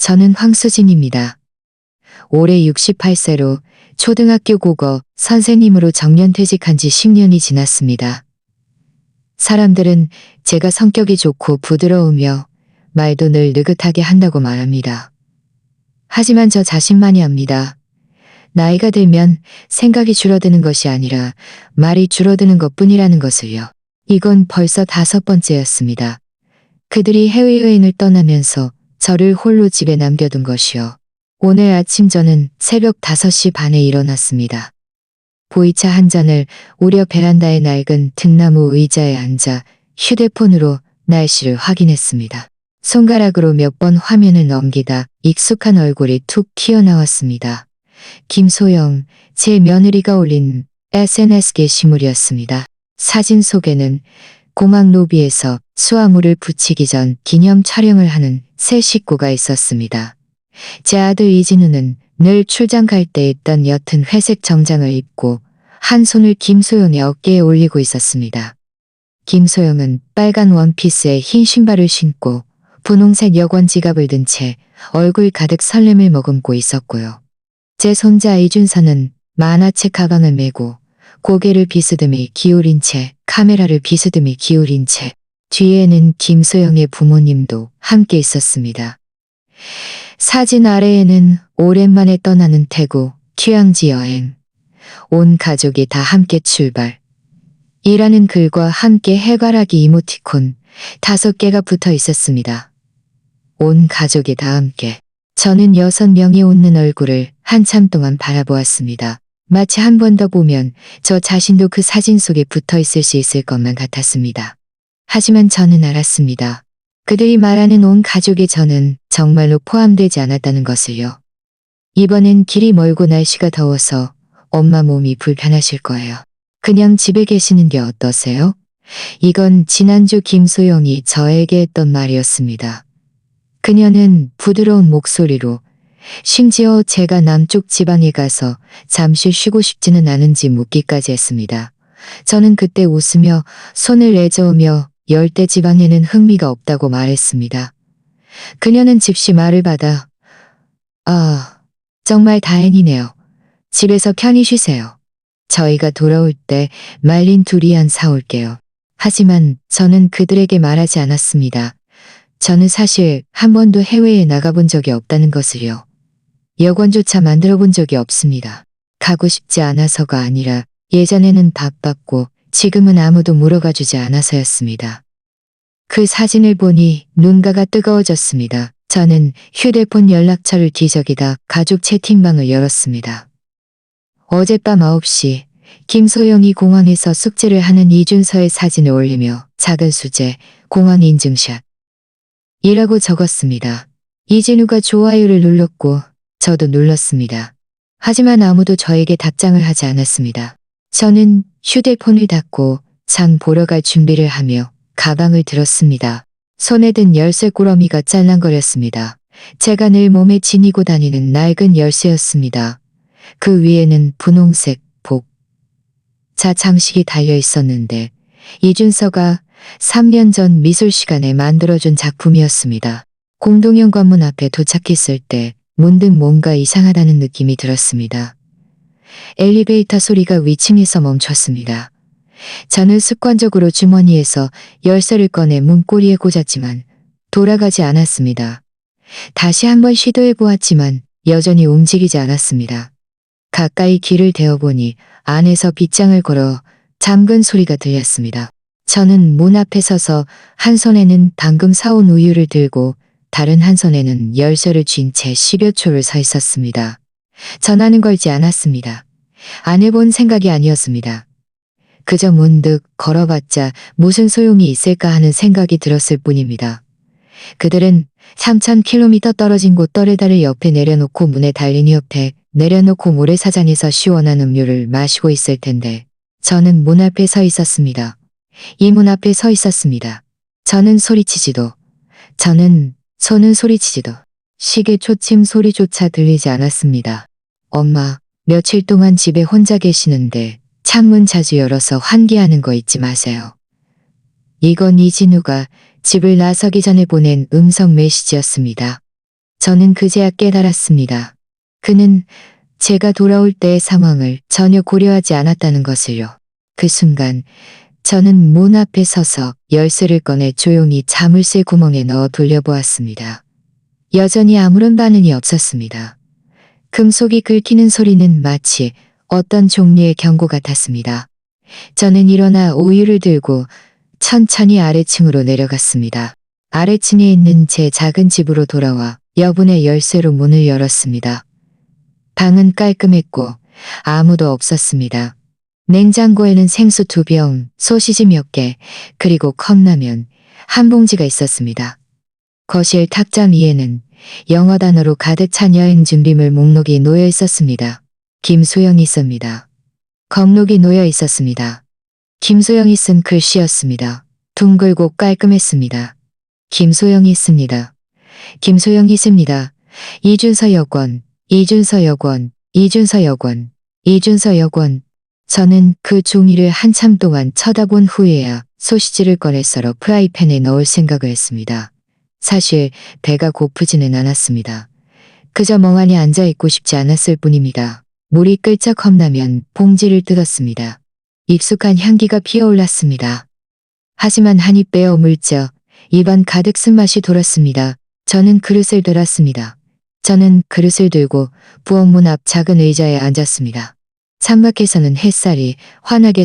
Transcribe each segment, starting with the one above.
저는 황수진입니다. 올해 68세로 초등학교 국어 선생님으로 정년퇴직한 지 10년이 지났습니다. 사람들은 제가 성격이 좋고 부드러우며 말도 늘 느긋하게 한다고 말합니다. 하지만 저 자신만이 압니다. 나이가 들면 생각이 줄어드는 것이 아니라 말이 줄어드는 것뿐이라는 것을요. 이건 벌써 5번째였습니다. 그들이 해외여행을 떠나면서 저를 홀로 집에 남겨둔 것이요. 오늘 아침 저는 새벽 5시 반에 일어났습니다. 보이차 한 잔을 우려 베란다의 낡은 등나무 의자에 앉아 휴대폰으로 날씨를 확인했습니다. 손가락으로 몇 번 화면을 넘기다 익숙한 얼굴이 툭 튀어나왔습니다. 김소영, 제 며느리가 올린 SNS 게시물이었습니다. 사진 속에는 공항 로비에서 수화물을 붙이기 전 기념 촬영을 하는 세 식구가 있었습니다. 제 아들 이진우는 늘 출장 갈 때 입던 옅은 회색 정장을 입고 한 손을 김소영의 어깨에 올리고 있었습니다. 김소영은 빨간 원피스에 흰 신발을 신고 분홍색 여권 지갑을 든 채 얼굴 가득 설렘을 머금고 있었고요. 제 손자 이준서는 만화책 가방을 메고 고개를 비스듬히 기울인 채 카메라를 비스듬히 기울인 채 뒤에는 김소영의 부모님도 함께 있었습니다. 사진 아래에는 오랜만에 떠나는 태국 휴양지 여행, 온 가족이 다 함께 출발, 이라는 글과 함께 해바라기 이모티콘 5개가 붙어 있었습니다. 온 가족이 다 함께. 저는 6명이 웃는 얼굴을 한참 동안 바라보았습니다. 마치 한 번 더 보면 저 자신도 그 사진 속에 붙어 있을 수 있을 것만 같았습니다. 하지만 저는 알았습니다. 그들이 말하는 온 가족의 저는 정말로 포함되지 않았다는 것을요. 이번엔 길이 멀고 날씨가 더워서 엄마 몸이 불편하실 거예요. 그냥 집에 계시는 게 어떠세요? 이건 지난주 김소영이 저에게 했던 말이었습니다. 그녀는 부드러운 목소리로 심지어 제가 남쪽 지방에 가서 잠시 쉬고 싶지는 않은지 묻기까지 했습니다. 저는 그때 웃으며 손을 내저으며 열대 지방에는 흥미가 없다고 말했습니다. 그녀는 즉시 말을 받아 정말 다행이네요. 집에서 편히 쉬세요. 저희가 돌아올 때 말린 두리안 사올게요. 하지만 저는 그들에게 말하지 않았습니다. 저는 사실 한 번도 해외에 나가본 적이 없다는 것을요. 여권조차 만들어 본 적이 없습니다. 가고 싶지 않아서가 아니라 예전에는 바빴고 지금은 아무도 물어가 주지 않아서였습니다. 그 사진을 보니 눈가가 뜨거워졌습니다. 저는 휴대폰 연락처를 뒤적이다 가족 채팅방을 열었습니다. 어젯밤 9시 김소영이 공항에서 숙제를 하는 이준서의 사진을 올리며 작은 수제 공항 인증샷 이라고 적었습니다. 이진우가 좋아요를 눌렀고 저도 눌렀습니다. 하지만 아무도 저에게 답장을 하지 않았습니다. 저는 휴대폰을 닫고 장 보러 갈 준비를 하며 가방을 들었습니다. 손에 든 열쇠 꾸러미가 짤랑거렸습니다. 제가 늘 몸에 지니고 다니는 낡은 열쇠였습니다. 그 위에는 분홍색 자 장식이 달려 있었는데 이준서가 3년 전 미술 시간에 만들어준 작품이었습니다. 공동현 관문 앞에 도착했을 때 문득 뭔가 이상하다는 느낌이 들었습니다. 엘리베이터 소리가 위층에서 멈췄습니다. 저는 습관적으로 주머니에서 열쇠를 꺼내 문고리에 꽂았지만 돌아가지 않았습니다. 다시 한번 시도해 보았지만 여전히 움직이지 않았습니다. 가까이 귀를 대어보니 안에서 빗장을 걸어 잠근 소리가 들렸습니다. 저는 문 앞에 서서 한 손에는 방금 사온 우유를 들고 다른 한 손에는 열쇠를 쥔 채 10여 초를 서 있었습니다. 전화는 걸지 않았습니다. 안 해본 생각이 아니었습니다. 그저 문득 걸어봤자 무슨 소용이 있을까 하는 생각이 들었을 뿐입니다. 그들은 3,000km 떨어진 곳 떨에다를 옆에 내려놓고 문에 달린 옆에 내려놓고 모래사장에서 시원한 음료를 마시고 있을 텐데 저는 문 앞에 서 있었습니다. 이 문 앞에 서 있었습니다. 저는 소리치지도 손은 소리치지도 시계 초침 소리조차 들리지 않았습니다. 엄마, 며칠 동안 집에 혼자 계시는데 창문 자주 열어서 환기하는 거 잊지 마세요. 이건 이진우가 집을 나서기 전에 보낸 음성 메시지였습니다. 저는 그제야 깨달았습니다. 그는 제가 돌아올 때의 상황을 전혀 고려하지 않았다는 것을요. 그 순간 저는 문 앞에 서서 열쇠를 꺼내 조용히 자물쇠 구멍에 넣어 돌려보았습니다. 여전히 아무런 반응이 없었습니다. 금속이 긁히는 소리는 마치 어떤 종류의 경고 같았습니다. 저는 일어나 우유를 들고 천천히 아래층으로 내려갔습니다. 아래층에 있는 제 작은 집으로 돌아와 여분의 열쇠로 문을 열었습니다. 방은 깔끔했고 아무도 없었습니다. 냉장고에는 생수 2병, 소시지 몇 개, 그리고 컵라면 한 봉지가 있었습니다. 거실 탁자 위에는 영어 단어로 가득 찬 여행 준비물 목록이 놓여 있었습니다. 김소영이 씁니다. 검록이 놓여 있었습니다. 김소영이 쓴 글씨였습니다. 둥글고 깔끔했습니다. 김소영이 씁니다. 김소영이 씁니다. 이준서 여권, 이준서 여권, 이준서 여권, 이준서 여권. 저는 그 종이를 한참 동안 쳐다본 후에야 소시지를 꺼내 썰어 프라이팬에 넣을 생각을 했습니다. 사실 배가 고프지는 않았습니다. 그저 멍하니 앉아있고 싶지 않았을 뿐입니다. 물이 끓자 컵라면 봉지를 뜯었습니다. 익숙한 향기가 피어올랐습니다. 하지만 한 입 베어 물자 입안 가득 쓴맛이 돌았습니다. 저는 그릇을 들었습니다. 저는 그릇을 들고 부엌문 앞 작은 의자에 앉았습니다. 창밖에서는 햇살이 환하게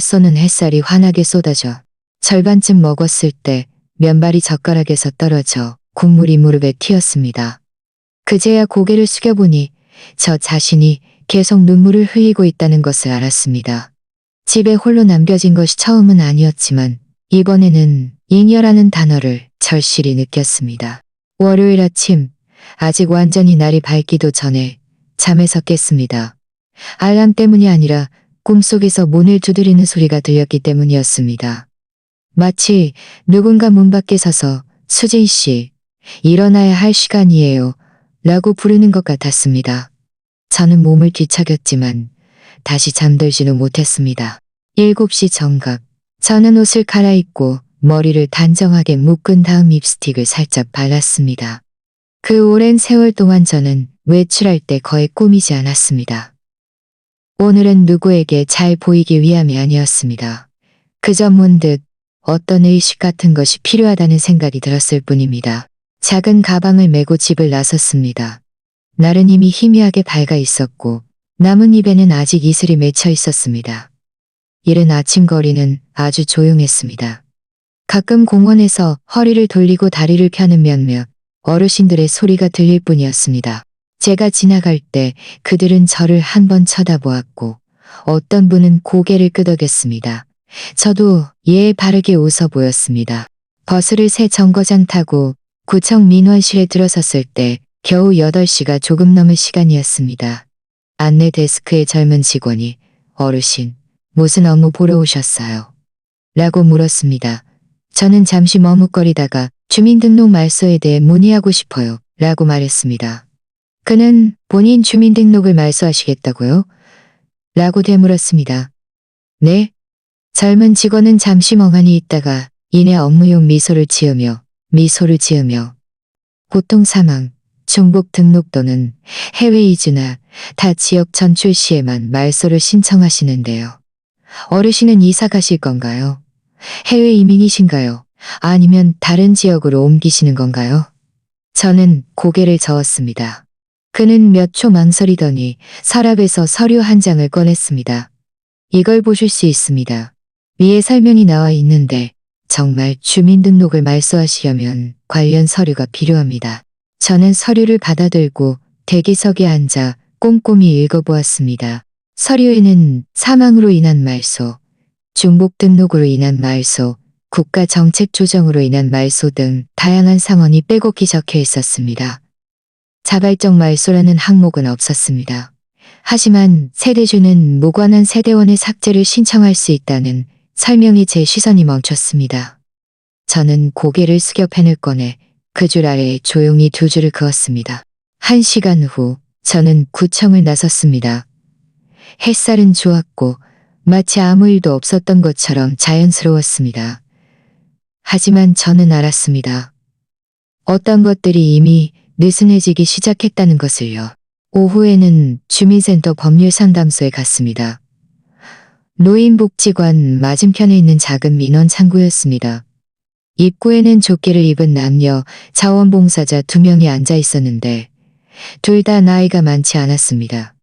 쏟아져 절반쯤 먹었을 때 면발이 젓가락에서 떨어져 국물이 무릎에 튀었습니다. 그제야 고개를 숙여보니 저 자신이 계속 눈물을 흘리고 있다는 것을 알았습니다. 집에 홀로 남겨진 것이 처음은 아니었지만 이번에는 잉여라는 단어를 절실히 느꼈습니다. 월요일 아침, 아직 완전히 날이 밝기도 전에 잠에서 깼습니다. 알람 때문이 아니라 꿈속에서 문을 두드리는 소리가 들렸기 때문이었습니다. 마치 누군가 문 밖에 서서 수진 씨, 일어나야 할 시간이에요 라고 부르는 것 같았습니다. 저는 몸을 뒤척였지만 다시 잠들지는 못했습니다. 7시 정각, 저는 옷을 갈아입고 머리를 단정하게 묶은 다음 립스틱을 살짝 발랐습니다. 그 오랜 세월 동안 저는 외출할 때 거의 꾸미지 않았습니다. 오늘은 누구에게 잘 보이기 위함이 아니었습니다. 그저 문득 어떤 의식 같은 것이 필요하다는 생각이 들었을 뿐입니다. 작은 가방을 메고 집을 나섰습니다. 날은 이미 희미하게 밝아 있었고 나뭇잎에는 아직 이슬이 맺혀 있었습니다. 이른 아침 거리는 아주 조용했습니다. 가끔 공원에서 허리를 돌리고 다리를 펴는 몇몇 어르신들의 소리가 들릴 뿐이었습니다. 제가 지나갈 때 그들은 저를 한번 쳐다보았고 어떤 분은 고개를 끄덕였습니다. 저도 예에 바르게 웃어 보였습니다. 버스를 새 정거장 타고 구청 민원실에 들어섰을 때 겨우 8시가 조금 넘을 시간이었습니다. 안내 데스크의 젊은 직원이 어르신, 무슨 업무 보러 오셨어요? 라고 물었습니다. 저는 잠시 머뭇거리다가 주민등록 말소에 대해 문의하고 싶어요 라고 말했습니다. 그는 본인 주민등록을 말소하시겠다고요? 라고 되물었습니다. 네? 젊은 직원은 잠시 멍하니 있다가 이내 업무용 미소를 지으며 보통 사망, 중복 등록 또는 해외 이주나 타 지역 전출 시에만 말소를 신청하시는데요. 어르신은 이사 가실 건가요? 해외 이민이신가요? 아니면 다른 지역으로 옮기시는 건가요? 저는 고개를 저었습니다. 그는 몇 초 망설이더니 서랍에서 서류 한 장을 꺼냈습니다. 이걸 보실 수 있습니다. 위에 설명이 나와 있는데 정말 주민등록을 말소하시려면 관련 서류가 필요합니다. 저는 서류를 받아들고 대기석에 앉아 꼼꼼히 읽어보았습니다. 서류에는 사망으로 인한 말소, 중복 등록으로 인한 말소, 국가 정책 조정으로 인한 말소 등 다양한 상황이 빼곡히 적혀 있었습니다. 자발적 말소라는 항목은 없었습니다. 하지만 세대주는 무관한 세대원의 삭제를 신청할 수 있다는 설명에 제 시선이 멈췄습니다. 저는 고개를 숙여 펜을 꺼내 그 줄 아래에 조용히 2줄을 그었습니다. 1시간 후 저는 구청을 나섰습니다. 햇살은 좋았고 마치 아무 일도 없었던 것처럼 자연스러웠습니다. 하지만 저는 알았습니다. 어떤 것들이 이미 느슨해지기 시작했다는 것을요. 오후에는 주민센터 법률상담소에 갔습니다. 노인복지관 맞은편에 있는 작은 민원 창구였습니다. 입구에는 조끼를 입은 남녀 자원봉사자 2명이 앉아 있었는데 둘 다 나이가 많지 않았습니다.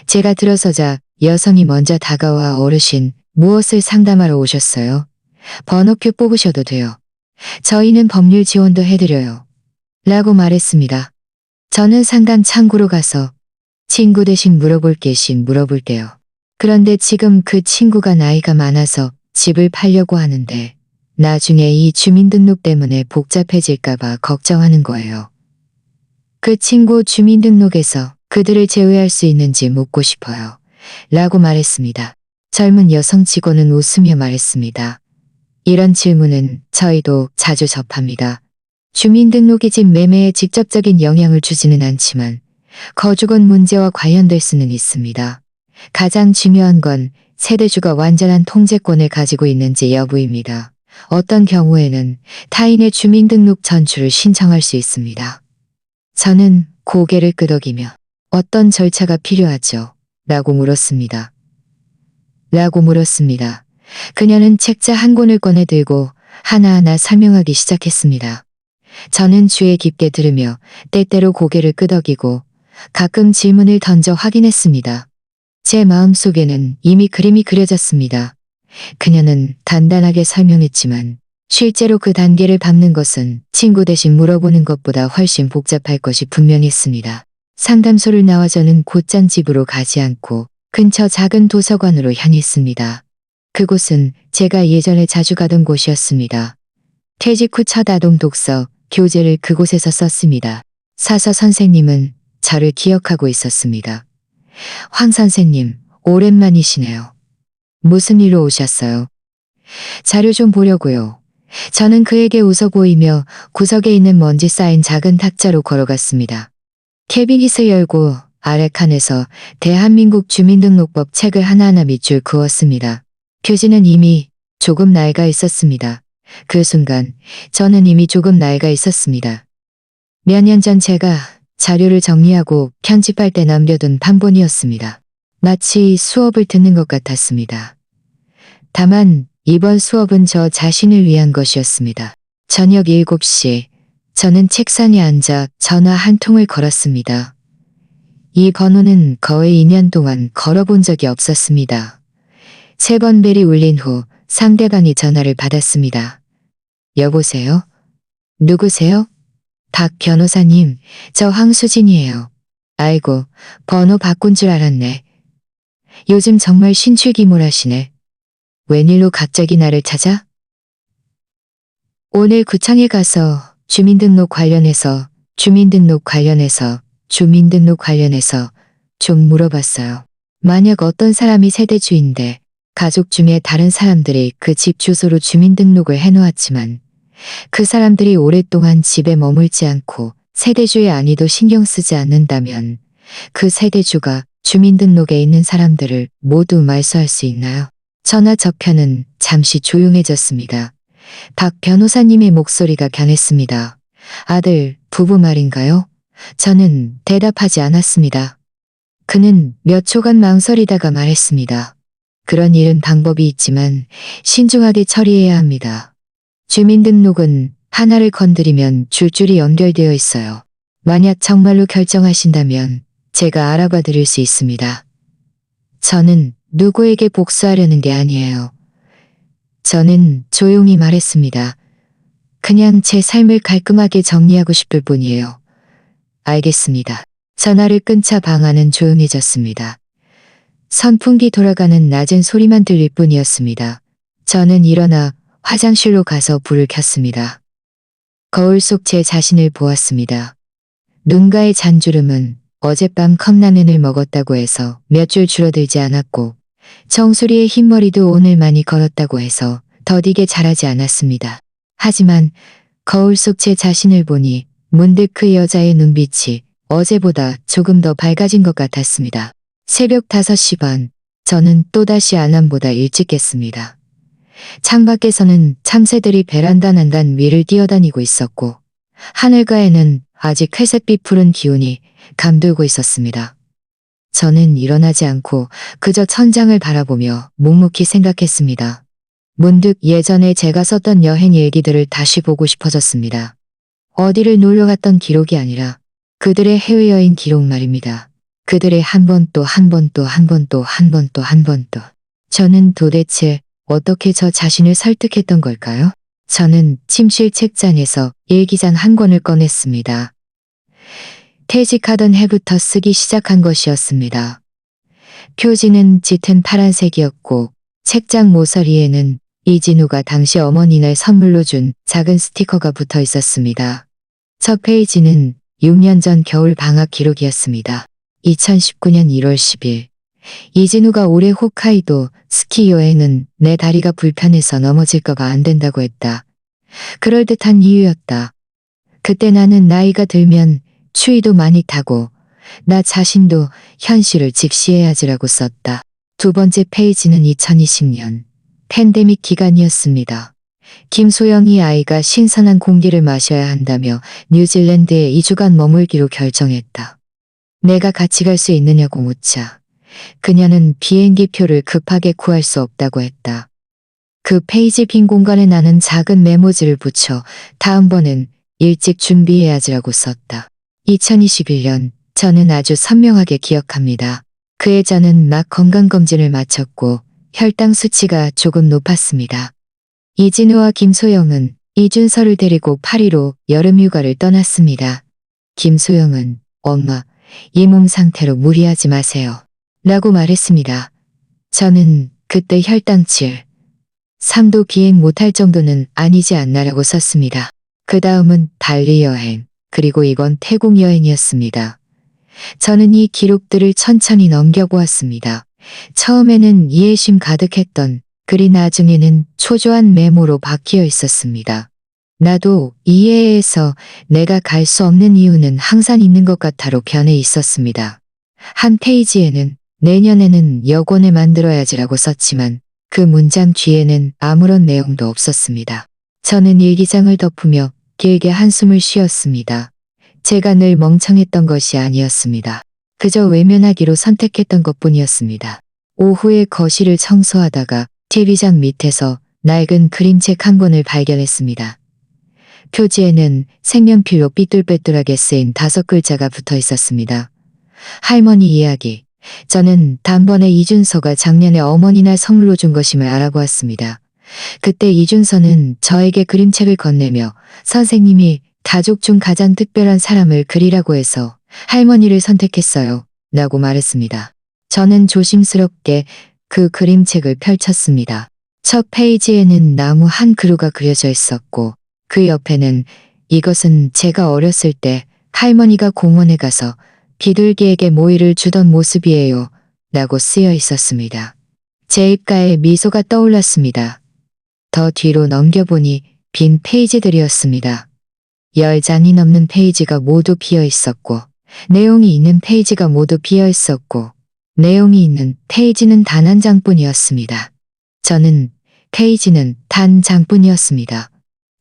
제가 들어서자 여성이 먼저 다가와 어르신, 무엇을 상담하러 오셨어요? 번호표 뽑으셔도 돼요. 저희는 법률 지원도 해드려요. 라고 말했습니다. 저는 상담 창구로 가서 친구 대신 물어볼게요. 그런데 지금 그 친구가 나이가 많아서 집을 팔려고 하는데 나중에 이 주민등록 때문에 복잡해질까봐 걱정하는 거예요. 그 친구 주민등록에서 그들을 제외할 수 있는지 묻고 싶어요. 라고 말했습니다. 젊은 여성 직원은 웃으며 말했습니다. 이런 질문은 저희도 자주 접합니다. 주민등록이 집 매매에 직접적인 영향을 주지는 않지만 거주권 문제와 관련될 수는 있습니다. 가장 중요한 건 세대주가 완전한 통제권을 가지고 있는지 여부입니다. 어떤 경우에는 타인의 주민등록 전출을 신청할 수 있습니다. 저는 고개를 끄덕이며 어떤 절차가 필요하죠? 라고 물었습니다. 그녀는 책자 한 권을 꺼내 들고 하나하나 설명하기 시작했습니다. 저는 귀에 깊게 들으며 때때로 고개를 끄덕이고 가끔 질문을 던져 확인했습니다. 제 마음속에는 이미 그림이 그려졌습니다. 그녀는 단단하게 설명했지만 실제로 그 단계를 밟는 것은 친구 대신 물어보는 것보다 훨씬 복잡할 것이 분명했습니다. 상담소를 나와 저는 곧장 집으로 가지 않고 근처 작은 도서관으로 향했습니다. 그곳은 제가 예전에 자주 가던 곳이었습니다. 퇴직 후 첫 아동 독서 교재를 그곳에서 썼습니다. 사서 선생님은 저를 기억하고 있었습니다. 황 선생님, 오랜만이시네요. 무슨 일로 오셨어요? 자료 좀 보려고요. 저는 그에게 웃어 보이며 구석에 있는 먼지 쌓인 작은 탁자로 걸어갔습니다. 캐비닛을 열고 아래 칸에서 대한민국 주민등록법 책을 하나하나 밑줄 그었습니다. 표지는 이미 조금 낡아 있었습니다. 그 순간 저는 이미 조금 낡아 있었습니다. 몇 년 전 제가 자료를 정리하고 편집할 때 남겨둔 판본이었습니다. 마치 수업을 듣는 것 같았습니다. 다만 이번 수업은 저 자신을 위한 것이었습니다. 저녁 7시 저는 책상에 앉아 전화 한 통을 걸었습니다. 이 번호는 거의 2년 동안 걸어본 적이 없었습니다. 3번 벨이 울린 후 상대방이 전화를 받았습니다. 여보세요? 누구세요? 박 변호사님, 저 황수진이에요. 아이고, 번호 바꾼 줄 알았네. 요즘 정말 신출귀몰하시네. 웬일로 갑자기 나를 찾아? 오늘 구청에 가서 주민등록 관련해서 좀 물어봤어요. 만약 어떤 사람이 세대주인데 가족 중에 다른 사람들이 그 집 주소로 주민등록을 해놓았지만 그 사람들이 오랫동안 집에 머물지 않고 세대주의 안위도 신경 쓰지 않는다면 그 세대주가 주민등록에 있는 사람들을 모두 말소할 수 있나요? 전화 저편은 잠시 조용해졌습니다. 박 변호사님의 목소리가 변했습니다. 아들, 부부 말인가요? 저는 대답하지 않았습니다. 그는 몇 초간 망설이다가 말했습니다. 그런 일은 방법이 있지만 신중하게 처리해야 합니다. 주민등록은 하나를 건드리면 줄줄이 연결되어 있어요. 만약 정말로 결정하신다면 제가 알아봐 드릴 수 있습니다. 저는 누구에게 복수하려는 게 아니에요. 저는 조용히 말했습니다. 그냥 제 삶을 깔끔하게 정리하고 싶을 뿐이에요. 알겠습니다. 전화를 끊자 방 안은 조용해졌습니다. 선풍기 돌아가는 낮은 소리만 들릴 뿐이었습니다. 저는 일어나 화장실로 가서 불을 켰습니다. 거울 속 제 자신을 보았습니다. 눈가의 잔주름은 어젯밤 컵라면을 먹었다고 해서 몇 줄 줄어들지 않았고 정수리의 흰머리도 오늘 많이 걸었다고 해서 더디게 자라지 않았습니다. 하지만 거울 속 제 자신을 보니 문득 그 여자의 눈빛이 어제보다 조금 더 밝아진 것 같았습니다. 새벽 5시 반, 저는 또다시 알람보다 일찍 깼습니다. 창밖에서는 참새들이 베란다 난간 위를 뛰어다니고 있었고 하늘가에는 아직 회색빛 푸른 기운이 감돌고 있었습니다. 저는 일어나지 않고 그저 천장을 바라보며 묵묵히 생각했습니다. 문득 예전에 제가 썼던 여행 일기들을 다시 보고 싶어졌습니다. 어디를 놀러 갔던 기록이 아니라 그들의 해외여행 기록 말입니다. 그들의 한 번 또 한 번 또 한 번 또 한 번 또 한 번 또. 저는 도대체 어떻게 저 자신을 설득했던 걸까요? 저는 침실 책장에서 일기장 한 권을 꺼냈습니다. 퇴직하던 해부터 쓰기 시작한 것이었습니다. 표지는 짙은 파란색이었고 책장 모서리에는 이진우가 당시 어머니날 선물로 준 작은 스티커가 붙어 있었습니다. 첫 페이지는 6년 전 겨울 방학 기록이었습니다. 2019년 1월 10일. 이진우가 올해 홋카이도 스키 여행은 내 다리가 불편해서 넘어질까봐 안 된다고 했다. 그럴듯한 이유였다. 그때 나는 나이가 들면 추위도 많이 타고 나 자신도 현실을 직시해야지라고 썼다. 두 번째 페이지는 2020년 팬데믹 기간이었습니다. 김소영이 아이가 신선한 공기를 마셔야 한다며 뉴질랜드에 2주간 머물기로 결정했다. 내가 같이 갈 수 있느냐고 묻자 그녀는 비행기 표를 급하게 구할 수 없다고 했다. 그 페이지 빈 공간에 나는 작은 메모지를 붙여 다음번엔 일찍 준비해야지라고 썼다. 2021년 저는 아주 선명하게 기억합니다. 그해 저는 막 건강검진을 마쳤고 혈당 수치가 조금 높았습니다. 이진우와 김소영은 이준서를 데리고 파리로 여름휴가를 떠났습니다. 김소영은 엄마, 이 몸 상태로 무리하지 마세요. 라고 말했습니다. 저는 그때 혈당 7, 3도 비행 못할 정도는 아니지 않나라고 썼습니다. 그 다음은 발리 여행, 그리고 이건 태국 여행이었습니다. 저는 이 기록들을 천천히 넘겨보았습니다. 처음에는 이해심 가득했던 글이 나중에는 초조한 메모로 바뀌어 있었습니다. 나도 이해해서 내가 갈 수 없는 이유는 항상 있는 것 같아로 변해 있었습니다. 한 페이지에는 내년에는 여권을 만들어야지라고 썼지만 그 문장 뒤에는 아무런 내용도 없었습니다. 저는 일기장을 덮으며 길게 한숨을 쉬었습니다. 제가 늘 멍청했던 것이 아니었습니다. 그저 외면하기로 선택했던 것뿐이었습니다. 오후에 거실을 청소하다가 TV장 밑에서 낡은 그림책 한 권을 발견했습니다. 표지에는 색연필로 삐뚤빼뚤하게 쓰인 5글자가 붙어 있었습니다. 할머니 이야기. 저는 단번에 이준서가 작년에 어머니날 선물로 준 것임을 알아보았습니다. 그때 이준서는 저에게 그림책을 건네며 선생님이 가족 중 가장 특별한 사람을 그리라고 해서 할머니를 선택했어요. 라고 말했습니다. 저는 조심스럽게 그 그림책을 펼쳤습니다. 첫 페이지에는 나무 한 그루가 그려져 있었고 그 옆에는 이것은 제가 어렸을 때 할머니가 공원에 가서 비둘기에게 모이를 주던 모습이에요. 라고 쓰여 있었습니다. 제 입가에 미소가 떠올랐습니다. 더 뒤로 넘겨보니 빈 페이지들이었습니다. 10장이 넘는 페이지가 모두 비어 있었고 내용이 있는 페이지가 모두 비어 있었고 내용이 있는 페이지는 단 한 장뿐이었습니다. 저는 페이지는 단 장뿐이었습니다.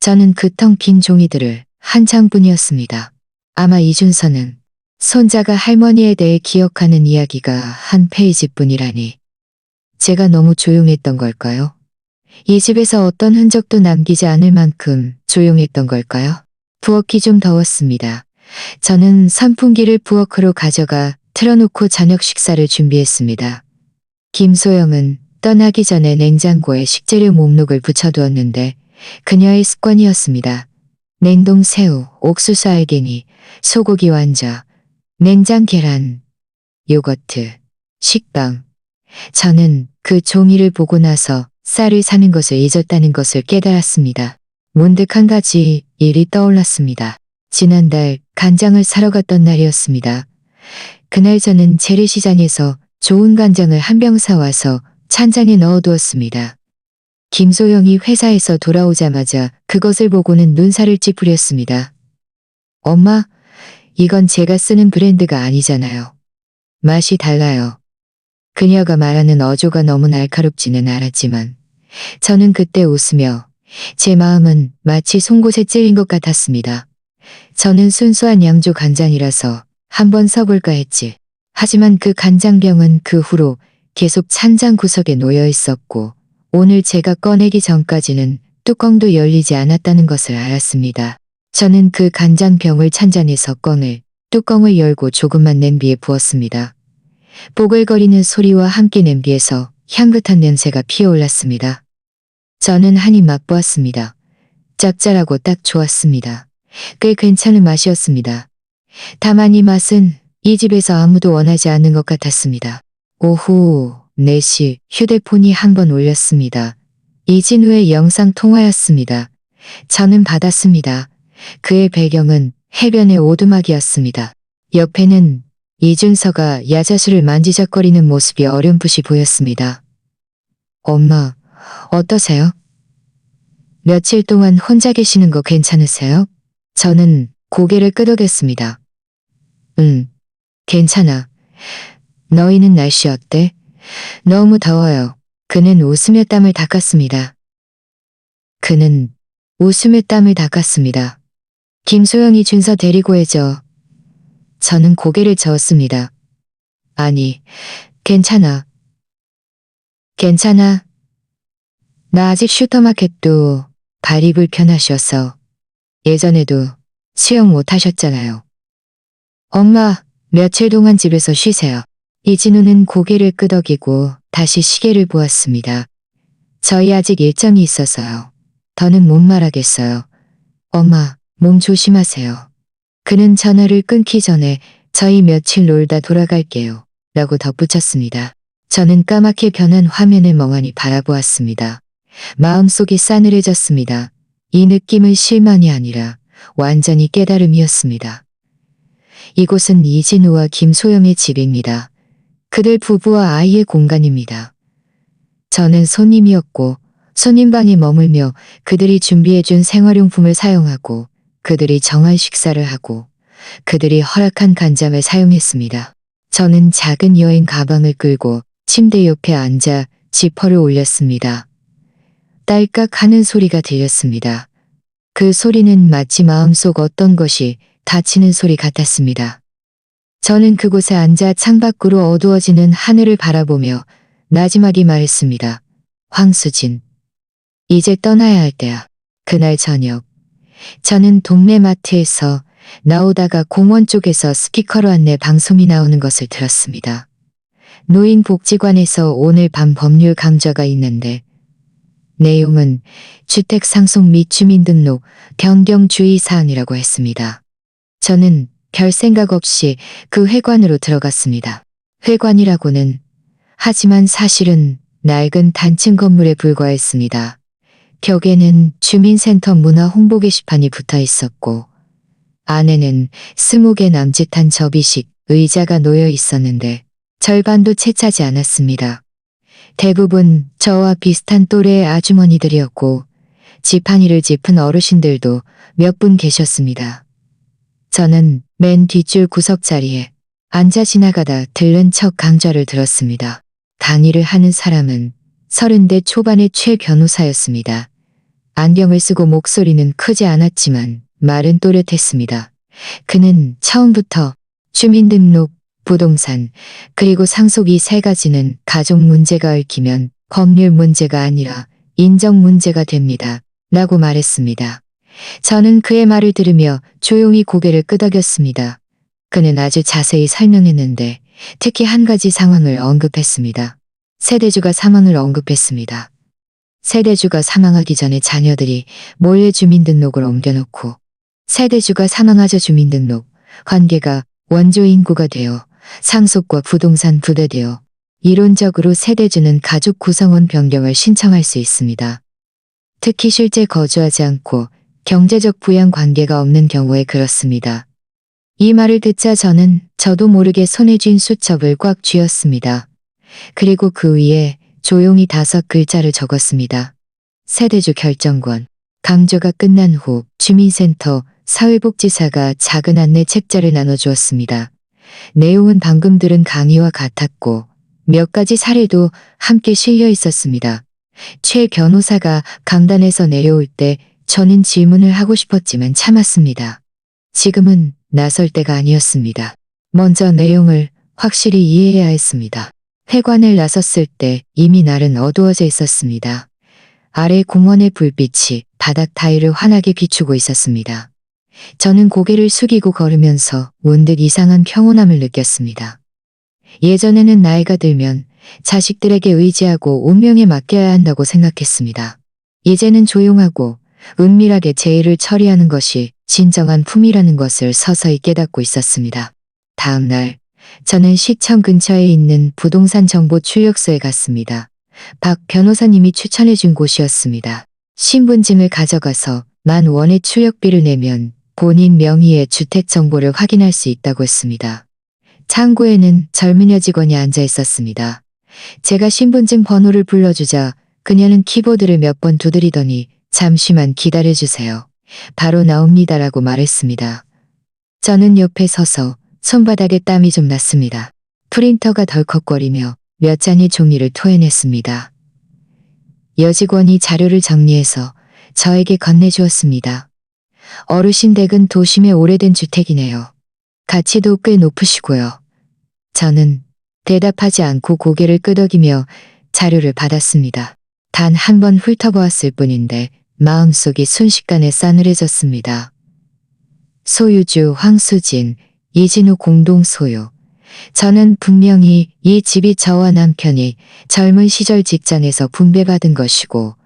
저는 그 텅 빈 종이들을 한 장뿐이었습니다. 아마 이준서는 손자가 할머니에 대해 기억하는 이야기가 한 페이지뿐이라니. 제가 너무 조용했던 걸까요? 이 집에서 어떤 흔적도 남기지 않을 만큼 조용했던 걸까요? 부엌이 좀 더웠습니다. 저는 선풍기를 부엌으로 가져가 틀어놓고 저녁 식사를 준비했습니다. 김소영은 떠나기 전에 냉장고에 식재료 목록을 붙여두었는데 그녀의 습관이었습니다. 냉동 새우, 옥수수 알갱이, 소고기 완자, 냉장 계란, 요거트, 식빵. 저는 그 종이를 보고 나서 쌀을 사는 것을 잊었다는 것을 깨달았습니다. 문득 한 가지 일이 떠올랐습니다. 지난달 간장을 사러 갔던 날이었습니다. 그날 저는 재래시장에서 좋은 간장을 한 병 사와서 찬장에 넣어두었습니다. 김소영이 회사에서 돌아오자마자 그것을 보고는 눈살을 찌푸렸습니다. 엄마, 이건 제가 쓰는 브랜드가 아니잖아요. 맛이 달라요. 그녀가 말하는 어조가 너무 날카롭지는 않았지만 저는 그때 웃으며 제 마음은 마치 송곳에 찔린 것 같았습니다. 저는 순수한 양조 간장이라서 한번 써볼까 했지. 하지만 그 간장병은 그 후로 계속 찬장 구석에 놓여 있었고 오늘 제가 꺼내기 전까지는 뚜껑도 열리지 않았다는 것을 알았습니다. 저는 그 간장병을 찬잔해서 뚜껑을 열고 조금만 냄비에 부었습니다. 보글거리는 소리와 함께 냄비에서 향긋한 냄새가 피어올랐습니다. 저는 한 입 맛보았습니다. 짭짤하고 딱 좋았습니다. 꽤 괜찮은 맛이었습니다. 다만 이 맛은 이 집에서 아무도 원하지 않는 것 같았습니다. 오후 4시 휴대폰이 한 번 울렸습니다. 이진우의 영상 통화였습니다. 저는 받았습니다. 그의 배경은 해변의 오두막이었습니다. 옆에는 이준서가 야자수를 만지작거리는 모습이 어렴풋이 보였습니다. 엄마, 어떠세요? 며칠 동안 혼자 계시는 거 괜찮으세요? 저는 고개를 끄덕였습니다. 괜찮아. 너희는 날씨 어때? 너무 더워요. 그는 웃으며 땀을 닦았습니다. 김소영이 준서 데리고 해줘. 저는 고개를 저었습니다. 아니, 괜찮아. 괜찮아. 나 아직 슈퍼마켓도 발이 불편하셔서 예전에도 수영 못 하셨잖아요. 엄마, 며칠 동안 집에서 쉬세요. 이진우는 고개를 끄덕이고 다시 시계를 보았습니다. 저희 아직 일정이 있어서요. 더는 못 말하겠어요. 엄마, 몸 조심하세요. 그는 전화를 끊기 전에 저희 며칠 놀다 돌아갈게요. 라고 덧붙였습니다. 저는 까맣게 변한 화면을 멍하니 바라보았습니다. 마음속이 싸늘해졌습니다. 이 느낌은 실망이 아니라 완전히 깨달음이었습니다. 이곳은 이진우와 김소영의 집입니다. 그들 부부와 아이의 공간입니다. 저는 손님이었고 손님방에 머물며 그들이 준비해준 생활용품을 사용하고 그들이 정한 식사를 하고 그들이 허락한 간장을 사용했습니다. 저는 작은 여행 가방을 끌고 침대 옆에 앉아 지퍼를 올렸습니다. 딸깍 하는 소리가 들렸습니다. 그 소리는 마치 마음속 어떤 것이 닫히는 소리 같았습니다. 저는 그곳에 앉아 창밖으로 어두워지는 하늘을 바라보며 나지막이 말했습니다. 황수진, 이제 떠나야 할 때야. 그날 저녁, 저는 동네 마트에서 나오다가 공원 쪽에서 스피커로 안내 방송이 나오는 것을 들었습니다. 노인복지관에서 오늘 밤 법률 강좌가 있는데 내용은 주택 상속 및 주민등록 변경 주의 사항이라고 했습니다. 저는 별 생각 없이 그 회관으로 들어갔습니다. 회관이라고는 하지만 사실은 낡은 단층 건물에 불과했습니다. 벽에는 주민센터 문화 홍보 게시판이 붙어 있었고 안에는 20개 남짓한 접이식 의자가 놓여 있었는데 절반도 채 차지 않았습니다. 대부분 저와 비슷한 또래의 아주머니들이었고 지팡이를 짚은 어르신들도 몇 분 계셨습니다. 저는 맨 뒷줄 구석 자리에 앉아 지나가다 들른 척 강좌를 들었습니다. 강의를 하는 사람은 30대 초반의 최 변호사였습니다. 안경을 쓰고 목소리는 크지 않았지만 말은 또렷했습니다. 그는 처음부터 주민등록, 부동산, 그리고 상속 이 세 가지는 가족 문제가 얽히면 법률 문제가 아니라 인정 문제가 됩니다. 라고 말했습니다. 저는 그의 말을 들으며 조용히 고개를 끄덕였습니다. 그는 아주 자세히 설명했는데 특히 한 가지 상황을 언급했습니다. 세대주가 사망을 언급했습니다. 세대주가 사망하기 전에 자녀들이 몰래 주민등록을 옮겨놓고 세대주가 사망하자 주민등록, 관계가 원조 인구가 되어 상속과 부동산 부대되어 이론적으로 세대주는 가족 구성원 변경을 신청할 수 있습니다. 특히 실제 거주하지 않고 경제적 부양 관계가 없는 경우에 그렇습니다. 이 말을 듣자 저는 저도 모르게 손에 쥔 수첩을 꽉 쥐었습니다. 그리고 그 위에 조용히 5글자를 적었습니다. 세대주 결정권. 강좌가 끝난 후 주민센터 사회복지사가 작은 안내 책자를 나눠주었습니다. 내용은 방금 들은 강의와 같았고 몇 가지 사례도 함께 실려 있었습니다. 최 변호사가 강단에서 내려올 때 저는 질문을 하고 싶었지만 참았습니다. 지금은 나설 때가 아니었습니다. 먼저 내용을 확실히 이해해야 했습니다. 회관을 나섰을 때 이미 날은 어두워져 있었습니다. 아래 공원의 불빛이 바닥 타일을 환하게 비추고 있었습니다. 저는 고개를 숙이고 걸으면서 문득 이상한 평온함을 느꼈습니다. 예전에는 나이가 들면 자식들에게 의지하고 운명에 맡겨야 한다고 생각했습니다. 이제는 조용하고 은밀하게 제 일을 처리하는 것이 진정한 품이라는 것을 서서히 깨닫고 있었습니다. 다음 날, 저는 시청 근처에 있는 부동산 정보 출력소에 갔습니다. 박 변호사님이 추천해준 곳이었습니다. 신분증을 가져가서 10,000원의 출력비를 내면 본인 명의의 주택 정보를 확인할 수 있다고 했습니다. 창구에는 젊은 여직원이 앉아 있었습니다. 제가 신분증 번호를 불러주자 그녀는 키보드를 몇 번 두드리더니 잠시만 기다려주세요. 바로 나옵니다라고 말했습니다. 저는 옆에 서서 손바닥에 땀이 좀 났습니다. 프린터가 덜컥거리며 몇 장의 종이를 토해냈습니다. 여직원이 자료를 정리해서 저에게 건네주었습니다. 어르신 댁은 도심의 오래된 주택이네요. 가치도 꽤 높으시고요. 저는 대답하지 않고 고개를 끄덕이며 자료를 받았습니다. 단 한 번 훑어보았을 뿐인데 마음속이 순식간에 싸늘해졌습니다. 소유주 황수진, 이진우 공동 소유. 저는 분명히 이 집이 저와 남편이 젊은 시절 직장에서 분배받은 것이고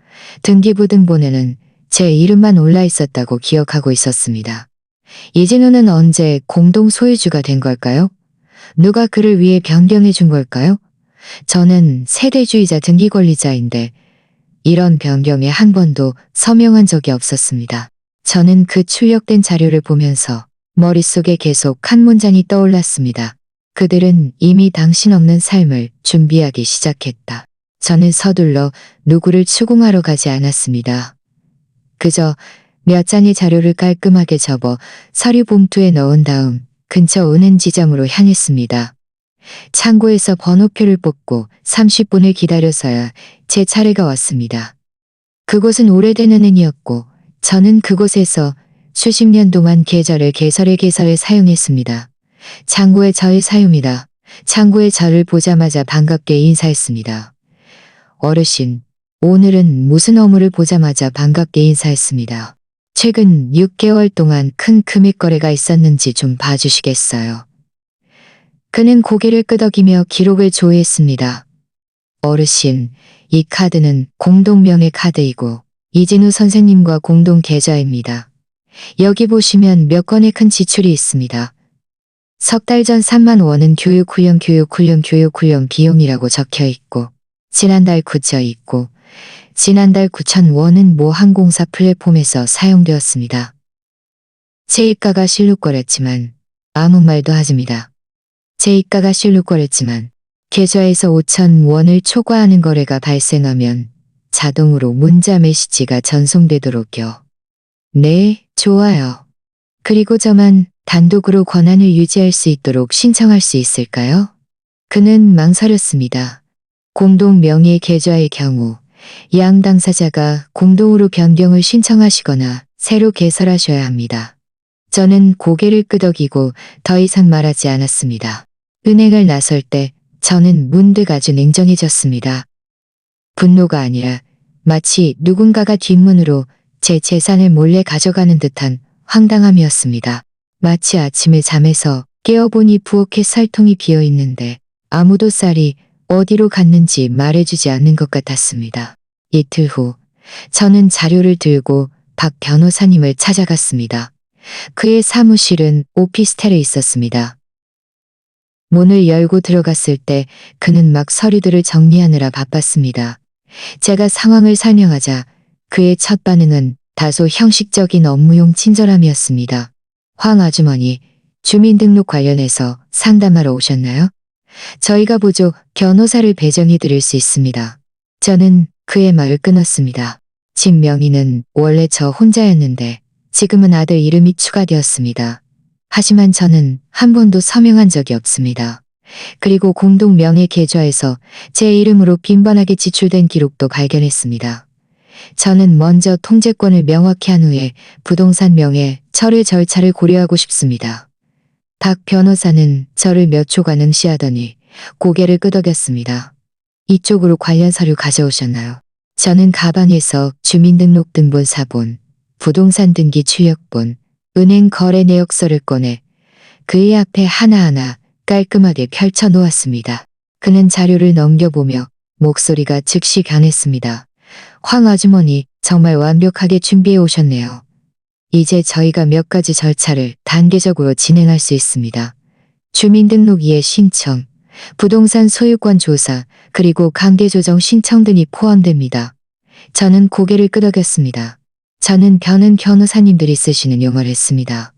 등기부등본에는 제 이름만 올라 있었다고 기억하고 있었습니다. 이진우는 언제 공동 소유주가 된 걸까요? 누가 그를 위해 변경해 준 걸까요? 저는 세대주의자 등기권리자인데 이런 변경에 한 번도 서명한 적이 없었습니다. 저는 그 출력된 자료를 보면서 머릿속에 계속 한 문장이 떠올랐습니다. 그들은 이미 당신 없는 삶을 준비하기 시작했다. 저는 서둘러 누구를 추궁하러 가지 않았습니다. 그저 몇 장의 자료를 깔끔하게 접어 서류 봉투에 넣은 다음 근처 은행 지점으로 향했습니다. 창고에서 번호표를 뽑고 30분을 기다려서야 제 차례가 왔습니다. 그곳은 오래된 은행이었고 저는 그곳에서 수십 년 동안 계절에 사용했습니다. 창구의 저의 사유입니다. 창구의 저를 보자마자 반갑게 인사했습니다. 어르신, 오늘은 무슨 업무를 보자마자 반갑게 인사했습니다. 최근 6개월 동안 큰 금액 거래가 있었는지 좀 봐주시겠어요? 그는 고개를 끄덕이며 기록을 조회했습니다. 어르신, 이 카드는 공동명의 카드이고 이진우 선생님과 공동 계좌입니다. 여기 보시면 몇 건의 큰 지출이 있습니다. 석 달 전 30,000원은 교육훈련 비용이라고 적혀 있고 지난달 굳혀 있고 지난달 9,000원은 모 항공사 플랫폼에서 사용되었습니다. 제 입가가 실룩거렸지만 아무 말도 하집니다. 제 입가가 실룩거렸지만 계좌에서 5,000원을 초과하는 거래가 발생하면 자동으로 문자 메시지가 전송되도록요. 네, 좋아요. 그리고 저만 단독으로 권한을 유지할 수 있도록 신청할 수 있을까요? 그는 망설였습니다. 공동 명의 계좌의 경우 양 당사자가 공동으로 변경을 신청하시거나 새로 개설하셔야 합니다. 저는 고개를 끄덕이고 더 이상 말하지 않았습니다. 은행을 나설 때 저는 문득 아주 냉정해졌습니다. 분노가 아니라 마치 누군가가 뒷문으로 제 재산을 몰래 가져가는 듯한 황당함이었습니다. 마치 아침에 잠에서 깨어보니 부엌에 쌀통이 비어있는데 아무도 쌀이 어디로 갔는지 말해주지 않는 것 같았습니다. 이틀 후 저는 자료를 들고 박 변호사님을 찾아갔습니다. 그의 사무실은 오피스텔에 있었습니다. 문을 열고 들어갔을 때 그는 막 서류들을 정리하느라 바빴습니다. 제가 상황을 설명하자 그의 첫 반응은 다소 형식적인 업무용 친절함이었습니다. 황 아주머니, 주민등록 관련해서 상담하러 오셨나요? 저희가 보조 변호사를 배정해 드릴 수 있습니다. 저는 그의 말을 끊었습니다. 집 명의는 원래 저 혼자였는데 지금은 아들 이름이 추가되었습니다. 하지만 저는 한 번도 서명한 적이 없습니다. 그리고 공동 명의 계좌에서 제 이름으로 빈번하게 지출된 기록도 발견했습니다. 저는 먼저 통제권을 명확히 한 후에 부동산 명예 철회 절차를 고려하고 싶습니다. 박 변호사는 저를 몇 초간 응시하더니 고개를 끄덕였습니다. 이쪽으로 관련 서류 가져오셨나요? 저는 가방에서 주민등록등본 사본, 부동산 등기 추력본, 은행 거래 내역서를 꺼내 그의 앞에 하나하나 깔끔하게 펼쳐 놓았습니다. 그는 자료를 넘겨보며 목소리가 즉시 변했습니다. 황 아주머니, 정말 완벽하게 준비해 오셨네요. 이제 저희가 몇 가지 절차를 단계적으로 진행할 수 있습니다. 주민등록이의 신청, 부동산 소유권 조사, 그리고 관계조정 신청 등이 포함됩니다. 저는 고개를 끄덕였습니다. 저는 변호사님들이 쓰시는 용어를 했습니다.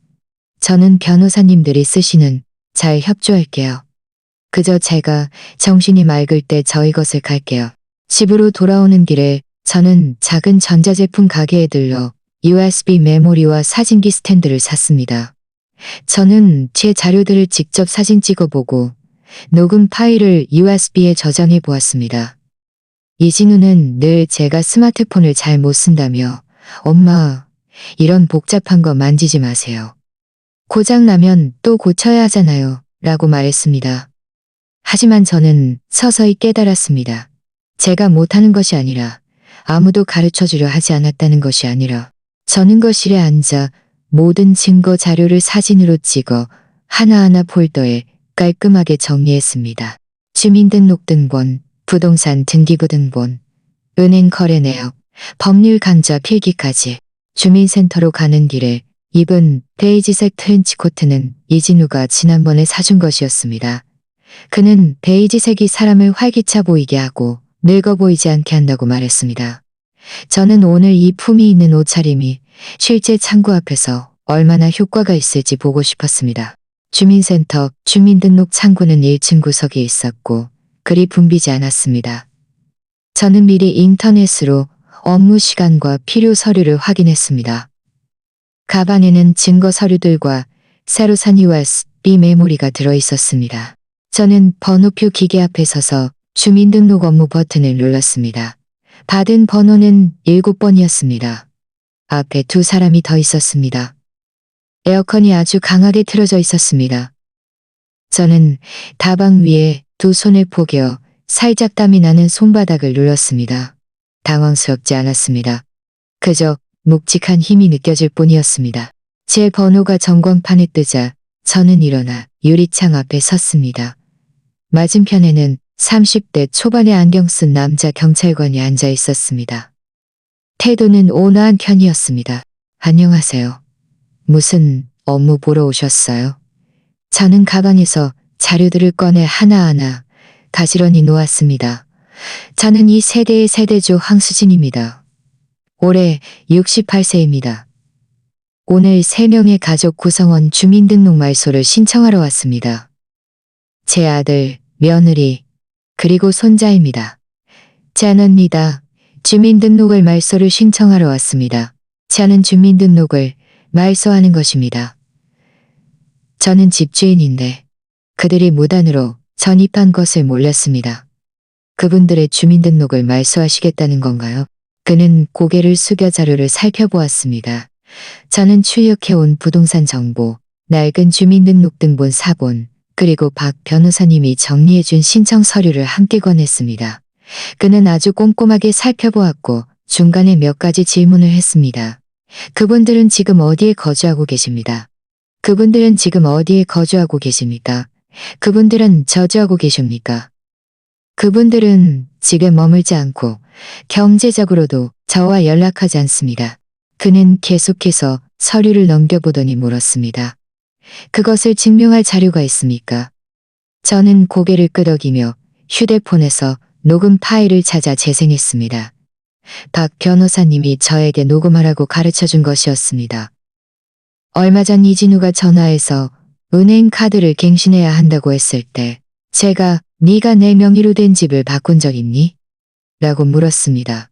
저는 변호사님들이 쓰시는 잘 협조할게요. 그저 제가 정신이 맑을 때 저희 것을 갈게요. 집으로 돌아오는 길에 저는 작은 전자제품 가게에 들러 USB 메모리와 사진기 스탠드를 샀습니다. 저는 제 자료들을 직접 사진 찍어보고 녹음 파일을 USB에 저장해 보았습니다. 이진우는 늘 제가 스마트폰을 잘 못 쓴다며 엄마, 이런 복잡한 거 만지지 마세요. 고장나면 또 고쳐야 하잖아요. 라고 말했습니다. 하지만 저는 서서히 깨달았습니다. 제가 못하는 것이 아니라 아무도 가르쳐주려 하지 않았다는 것이 아니라 저는 거실에 앉아 모든 증거 자료를 사진으로 찍어 하나하나 폴더에 깔끔하게 정리했습니다. 주민등록등본, 부동산 등기부 등본, 은행 거래 내역, 법률 강좌 필기까지. 주민센터로 가는 길에 입은 베이지색 트렌치코트는 이진우가 지난번에 사준 것이었습니다. 그는 베이지색이 사람을 활기차 보이게 하고 늙어 보이지 않게 한다고 말했습니다. 저는 오늘 이 품위 있는 옷차림이 실제 창구 앞에서 얼마나 효과가 있을지 보고 싶었습니다. 주민센터 주민등록 창구는 1층 구석에 있었고 그리 붐비지 않았습니다. 저는 미리 인터넷으로 업무 시간과 필요 서류를 확인했습니다. 가방에는 증거 서류들과 새로 산 USB 메모리가 들어있었습니다. 저는 번호표 기계 앞에 서서 주민등록 업무 버튼을 눌렀습니다. 받은 번호는 7번이었습니다. 앞에 두 사람이 더 있었습니다. 에어컨이 아주 강하게 틀어져 있었습니다. 저는 다방 위에 두 손을 포개어 살짝 땀이 나는 손바닥을 눌렀습니다. 당황스럽지 않았습니다. 그저 묵직한 힘이 느껴질 뿐이었습니다. 제 번호가 전광판에 뜨자 저는 일어나 유리창 앞에 섰습니다. 맞은편에는 30대 초반의 안경 쓴 남자 경찰관이 앉아 있었습니다. 태도는 온화한 편이었습니다. 안녕하세요. 무슨 업무 보러 오셨어요? 저는 가방에서 자료들을 꺼내 하나하나 가지런히 놓았습니다. 저는 이 세대의 세대주 황수진입니다. 올해 68세입니다. 오늘 3명의 가족 구성원 주민등록 말소를 신청하러 왔습니다. 제 아들, 며느리, 그리고 손자입니다. 저는입니다. 주민등록을 말소를 신청하러 왔습니다. 저는 주민등록을 말소하는 것입니다. 저는 집주인인데 그들이 무단으로 전입한 것을 몰랐습니다. 그분들의 주민등록을 말소하시겠다는 건가요? 그는 고개를 숙여 자료를 살펴보았습니다. 저는 출력해온 부동산 정보, 낡은 주민등록등본 사본, 그리고 박 변호사님이 정리해준 신청 서류를 함께 권했습니다. 그는 아주 꼼꼼하게 살펴보았고 중간에 몇 가지 질문을 했습니다. 그분들은 지금 어디에 거주하고 계십니다. 그분들은 지금 어디에 거주하고 계십니까? 그분들은 거주하고 계십니까? 그분들은 지금 머물지 않고 경제적으로도 저와 연락하지 않습니다. 그는 계속해서 서류를 넘겨보더니 물었습니다. 그것을 증명할 자료가 있습니까? 저는 고개를 끄덕이며 휴대폰에서 녹음 파일을 찾아 재생했습니다. 박 변호사님이 저에게 녹음하라고 가르쳐준 것이었습니다. 얼마 전 이진우가 전화해서 은행 카드를 갱신해야 한다고 했을 때 제가 네가 내 명의로 된 집을 바꾼 적 있니? 라고 물었습니다.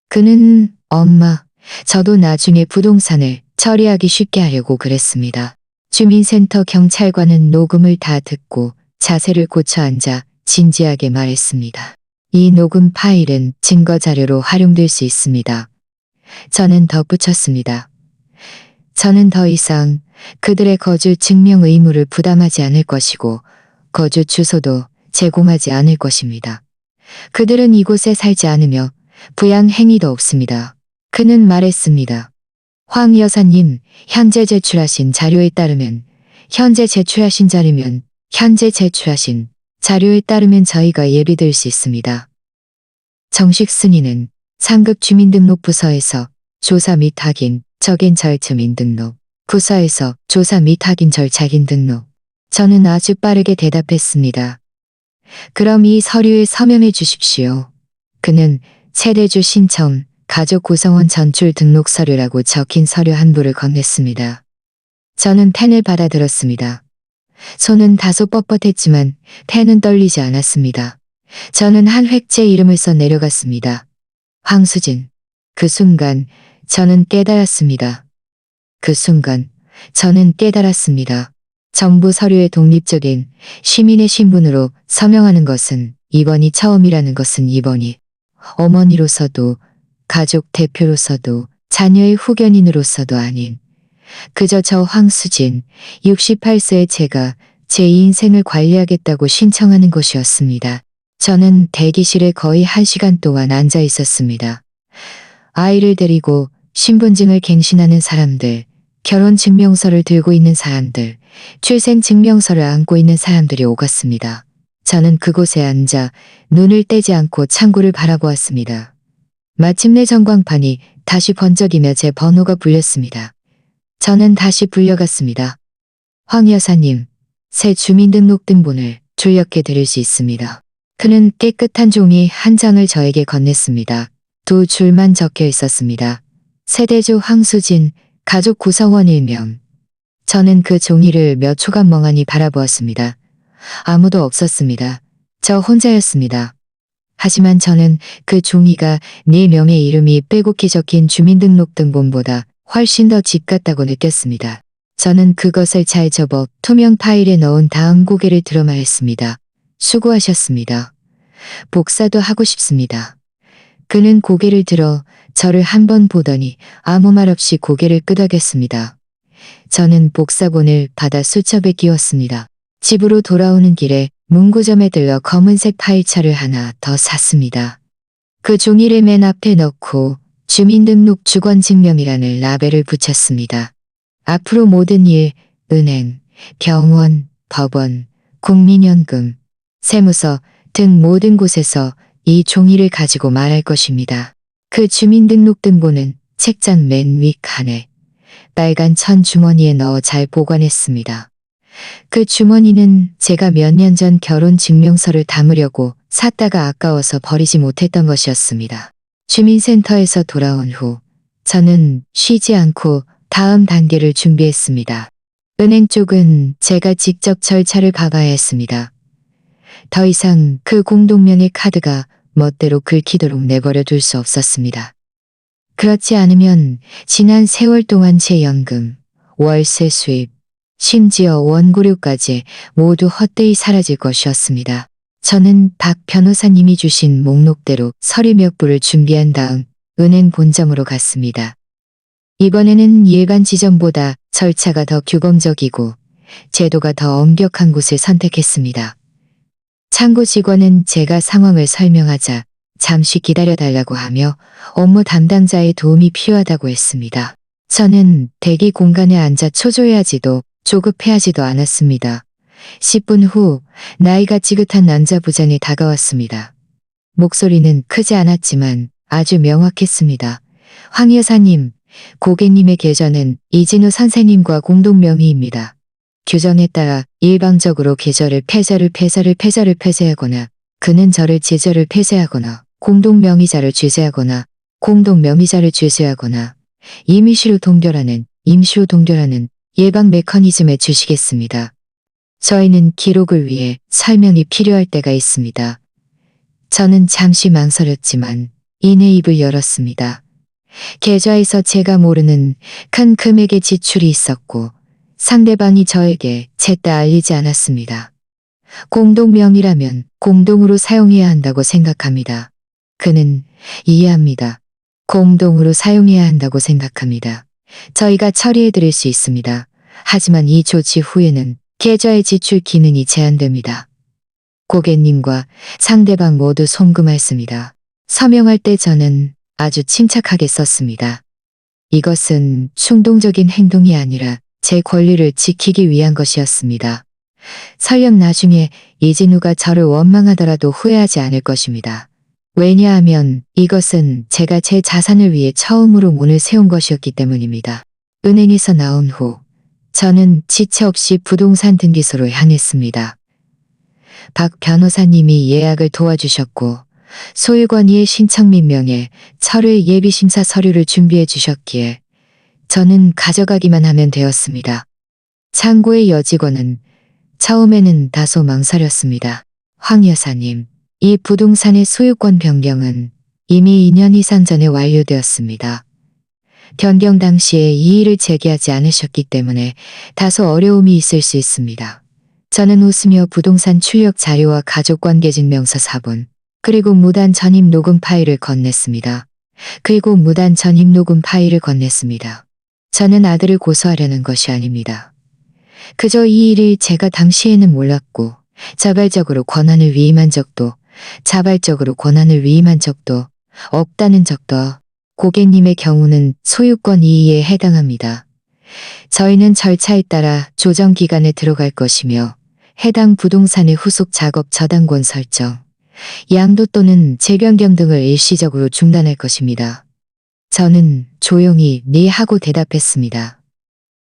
그는 엄마, 저도 나중에 부동산을 처리하기 쉽게 하려고 그랬습니다. 주민센터 경찰관은 녹음을 다 듣고 자세를 고쳐 앉아 진지하게 말했습니다. 이 녹음 파일은 증거 자료로 활용될 수 있습니다. 저는 덧붙였습니다. 저는 더 이상 그들의 거주 증명 의무를 부담하지 않을 것이고 거주 주소도 제공하지 않을 것입니다. 그들은 이곳에 살지 않으며 부양 행위도 없습니다. 그는 말했습니다. 황 여사님, 현재 제출하신 자료에 따르면 저희가 예비될 수 있습니다. 정식 승인은 상급 주민등록부서에서 조사 및 확인, 적인 절차민 등록, 부서에서 조사 및 확인 절차인 등록. 저는 아주 빠르게 대답했습니다. 그럼 이 서류에 서명해 주십시오. 그는 세대주 신청, 가족 구성원 전출 등록 서류라고 적힌 서류 한 부를 건넸습니다. 저는 펜을 받아들었습니다. 손은 다소 뻣뻣했지만 펜은 떨리지 않았습니다. 저는 한 획째 이름을 써 내려갔습니다. 황수진. 그 순간 저는 깨달았습니다. 정부 서류에 독립적인 시민의 신분으로 서명하는 것은 이번이 처음이라는 것은 이번이 어머니로서도 가족 대표로서도 자녀의 후견인으로서도 아닌 그저 저 황수진 68세의 제가 제 인생을 관리하겠다고 신청하는 것이었습니다. 저는 대기실에 거의 1시간 동안 앉아 있었습니다. 아이를 데리고 신분증을 갱신하는 사람들, 결혼증명서를 들고 있는 사람들, 출생증명서를 안고 있는 사람들이 오갔습니다. 저는 그곳에 앉아 눈을 떼지 않고 창구를 바라보았습니다. 마침내 전광판이 다시 번쩍이며 제 번호가 불렸습니다. 저는 다시 불려갔습니다. 황 여사님, 새 주민등록등본을 출력해 드릴 수 있습니다. 그는 깨끗한 종이 한 장을 저에게 건넸습니다. 2줄만 적혀 있었습니다. 세대주 황수진, 가족 구성원 1명. 저는 그 종이를 몇 초간 멍하니 바라보았습니다. 아무도 없었습니다. 저 혼자였습니다. 하지만 저는 그 종이가 4명의 이름이 빼곡히 적힌 주민등록등본보다 훨씬 더 집 같다고 느꼈습니다. 저는 그것을 잘 접어 투명 파일에 넣은 다음 고개를 들어 말했습니다. 수고하셨습니다. 복사도 하고 싶습니다. 그는 고개를 들어 저를 한 번 보더니 아무 말 없이 고개를 끄덕였습니다. 저는 복사본을 받아 수첩에 끼웠습니다. 집으로 돌아오는 길에 문구점에 들러 검은색 파일차를 하나 더 샀습니다. 그 종이를 맨 앞에 넣고 주민등록 주권증명이라는 라벨을 붙였습니다. 앞으로 모든 일, 은행, 병원, 법원, 국민연금, 세무서 등 모든 곳에서 이 종이를 가지고 말할 것입니다. 그 주민등록등본은 책장 맨 윗칸에 빨간 천 주머니에 넣어 잘 보관했습니다. 그 주머니는 제가 몇 년 전 결혼증명서를 담으려고 샀다가 아까워서 버리지 못했던 것이었습니다. 주민센터에서 돌아온 후 저는 쉬지 않고 다음 단계를 준비했습니다. 은행 쪽은 제가 직접 절차를 밟아야 했습니다. 더 이상 그 공동명의 카드가 멋대로 긁히도록 내버려 둘 수 없었습니다. 그렇지 않으면 지난 세월 동안 제 연금, 월세 수입, 심지어 원고료까지 모두 헛되이 사라질 것이었습니다. 저는 박 변호사님이 주신 목록대로 서류 몇 부를 준비한 다음 은행 본점으로 갔습니다. 이번에는 일반 지점보다 절차가 더 규범적이고 제도가 더 엄격한 곳을 선택했습니다. 창구 직원은 제가 상황을 설명하자 잠시 기다려달라고 하며 업무 담당자의 도움이 필요하다고 했습니다. 저는 대기 공간에 앉아 초조해하지도 조급해하지도 않았습니다. 10분 후 나이가 지긋한 남자 부장이 다가왔습니다. 목소리는 크지 않았지만 아주 명확했습니다. 황 여사님, 고객님의 계좌는 이진우 선생님과 공동 명의입니다. 규정에 따라 일방적으로 계좌를 폐쇄하거나 그는 저를 제저를 폐쇄하거나 공동 명의자를 죄쇄하거나 공동 명의자를 죄쇄하거나 임시로 동결하는 예방 메커니즘에 주시겠습니다. 저희는 기록을 위해 설명이 필요할 때가 있습니다. 저는 잠시 망설였지만 이내 입을 열었습니다. 계좌에서 제가 모르는 큰 금액의 지출이 있었고 상대방이 저에게 제때 알리지 않았습니다. 공동명의라면 공동으로 사용해야 한다고 생각합니다. 그는 이해합니다. 공동으로 사용해야 한다고 생각합니다. 저희가 처리해 드릴 수 있습니다. 하지만 이 조치 후에는 계좌의 지출 기능이 제한됩니다. 고객님과 상대방 모두 송금했습니다. 서명할 때 저는 아주 침착하게 썼습니다. 이것은 충동적인 행동이 아니라 제 권리를 지키기 위한 것이었습니다. 설령 나중에 이진우가 저를 원망하더라도 후회하지 않을 것입니다. 왜냐하면 이것은 제가 제 자산을 위해 처음으로 문을 세운 것이었기 때문입니다. 은행에서 나온 후 저는 지체 없이 부동산 등기소로 향했습니다. 박 변호사님이 예약을 도와주셨고 소유권이의 신청 민명에 철회 예비심사 서류를 준비해 주셨기에 저는 가져가기만 하면 되었습니다. 창고의 여직원은 처음에는 다소 망설였습니다. 황 여사님, 이 부동산의 소유권 변경은 이미 2년 이상 전에 완료되었습니다. 변경 당시에 이의를 제기하지 않으셨기 때문에 다소 어려움이 있을 수 있습니다. 저는 웃으며 부동산 출력 자료와 가족관계증명서 사본, 그리고 무단 전입 녹음 파일을 건넸습니다. 저는 아들을 고소하려는 것이 아닙니다. 그저 이 일이 제가 당시에는 몰랐고 자발적으로 권한을 위임한 적도 없다는 적도 고객님의 경우는 소유권 이의에 해당합니다. 저희는 절차에 따라 조정 기간에 들어갈 것이며 해당 부동산의 후속 작업 저당권 설정, 양도 또는 재변경 등을 일시적으로 중단할 것입니다. 저는 조용히 네 하고 대답했습니다.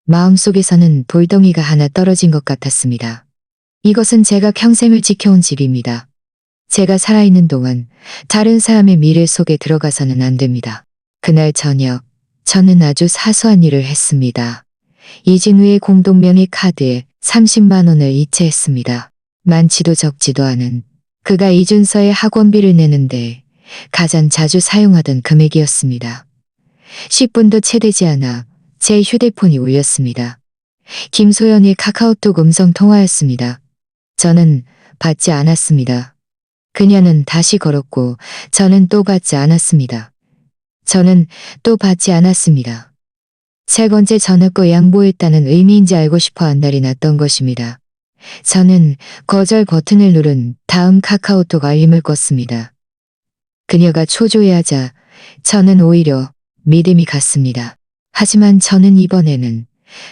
마음속에서는 돌덩이가 하나 떨어진 것 같았습니다. 이것은 제가 평생을 지켜온 집입니다. 제가 살아있는 동안 다른 사람의 미래 속에 들어가서는 안 됩니다. 그날 저녁 저는 아주 사소한 일을 했습니다. 이진우의 공동명의 카드에 30만 원을 이체했습니다. 많지도 적지도 않은 그가 이준서의 학원비를 내는데 가장 자주 사용하던 금액이었습니다. 10분도 채 되지 않아 제 휴대폰이 울렸습니다. 김소연의 카카오톡 음성 통화였습니다. 저는 받지 않았습니다. 그녀는 다시 걸었고 저는 또 받지 않았습니다. 세 번째 전화거 양보했다는 의미인지 알고 싶어 안달이 났던 것입니다. 저는 거절 버튼을 누른 다음 카카오톡 알림을 껐습니다. 그녀가 초조해하자 저는 오히려 믿음이 갔습니다. 하지만 저는 이번에는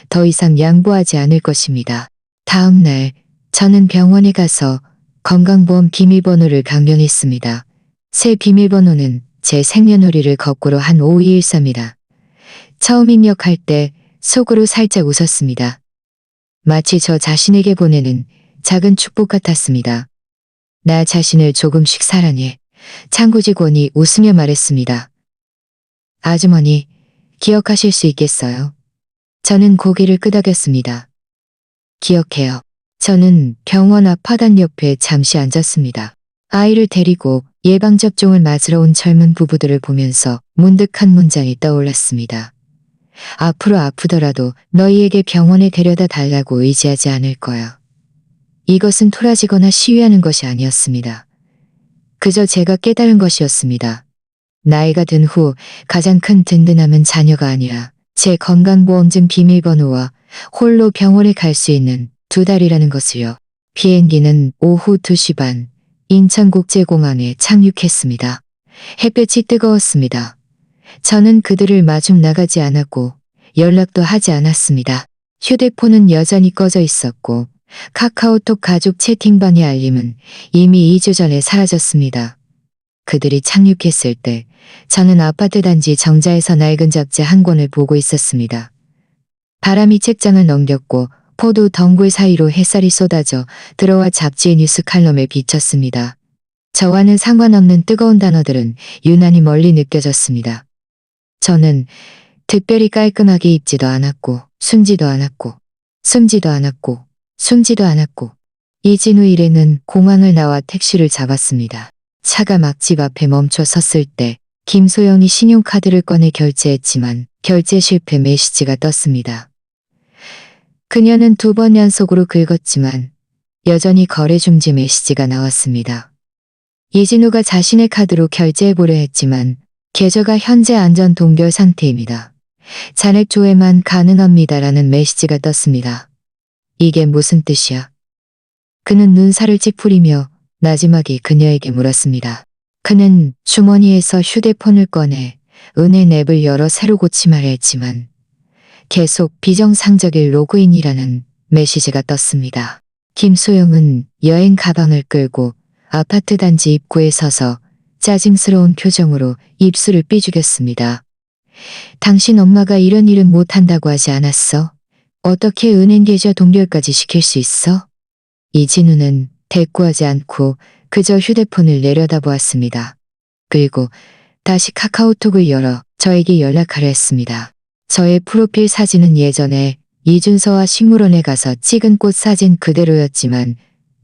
더 이상 양보하지 않을 것입니다. 다음 날 저는 병원에 가서 건강보험 비밀번호를 강변했습니다. 새 비밀번호는 제 생년월일을 거꾸로 한 5213이다. 처음 입력할 때 속으로 살짝 웃었습니다. 마치 저 자신에게 보내는 작은 축복 같았습니다. 나 자신을 조금씩 사랑해. 창고 직원이 웃으며 말했습니다. 아주머니, 기억하실 수 있겠어요? 저는 고개를 끄덕였습니다. 기억해요. 저는 병원 앞 화단 옆에 잠시 앉았습니다. 아이를 데리고 예방접종을 맞으러 온 젊은 부부들을 보면서 문득 한 문장이 떠올랐습니다. 앞으로 아프더라도 너희에게 병원에 데려다 달라고 의지하지 않을 거야. 이것은 토라지거나 시위하는 것이 아니었습니다. 그저 제가 깨달은 것이었습니다. 나이가 든 후 가장 큰 든든함은 자녀가 아니라 제 건강보험증 비밀번호와 홀로 병원에 갈 수 있는 2달이라는 것을요. 비행기는 오후 2시 반 인천국제공항에 착륙했습니다. 햇볕이 뜨거웠습니다. 저는 그들을 마중 나가지 않았고 연락도 하지 않았습니다. 휴대폰은 여전히 꺼져 있었고 카카오톡 가족 채팅방의 알림은 이미 2주 전에 사라졌습니다. 그들이 착륙했을 때 저는 아파트 단지 정자에서 낡은 잡지 한 권을 보고 있었습니다. 바람이 책장을 넘겼고 포도 덩굴 사이로 햇살이 쏟아져 들어와 잡지의 뉴스 칼럼에 비쳤습니다. 저와는 상관없는 뜨거운 단어들은 유난히 멀리 느껴졌습니다. 저는 특별히 깔끔하게 입지도 않았고 숨지도 않았고 이진우 일행은 공항을 나와 택시를 잡았습니다. 차가 막 집 앞에 멈춰 섰을 때 김소영이 신용카드를 꺼내 결제했지만 결제 실패 메시지가 떴습니다. 그녀는 2번 연속으로 긁었지만 여전히 거래 중지 메시지가 나왔습니다. 이진우가 자신의 카드로 결제해보려 했지만 계좌가 현재 안전 동결 상태입니다. 잔액 조회만 가능합니다라는 메시지가 떴습니다. 이게 무슨 뜻이야? 그는 눈살을 찌푸리며 나지막이 그녀에게 물었습니다. 그는 주머니에서 휴대폰을 꺼내 은행 앱을 열어 새로 고침하려 했지만 계속 비정상적인 로그인이라는 메시지가 떴습니다. 김소영은 여행 가방을 끌고 아파트 단지 입구에 서서 짜증스러운 표정으로 입술을 삐죽였습니다. 당신 엄마가 이런 일은 못한다고 하지 않았어? 어떻게 은행 계좌 동결까지 시킬 수 있어? 이진우는 대꾸하지 않고 그저 휴대폰을 내려다보았습니다. 그리고 다시 카카오톡을 열어 저에게 연락하려 했습니다. 저의 프로필 사진은 예전에 이준서와 식물원에 가서 찍은 꽃 사진 그대로였지만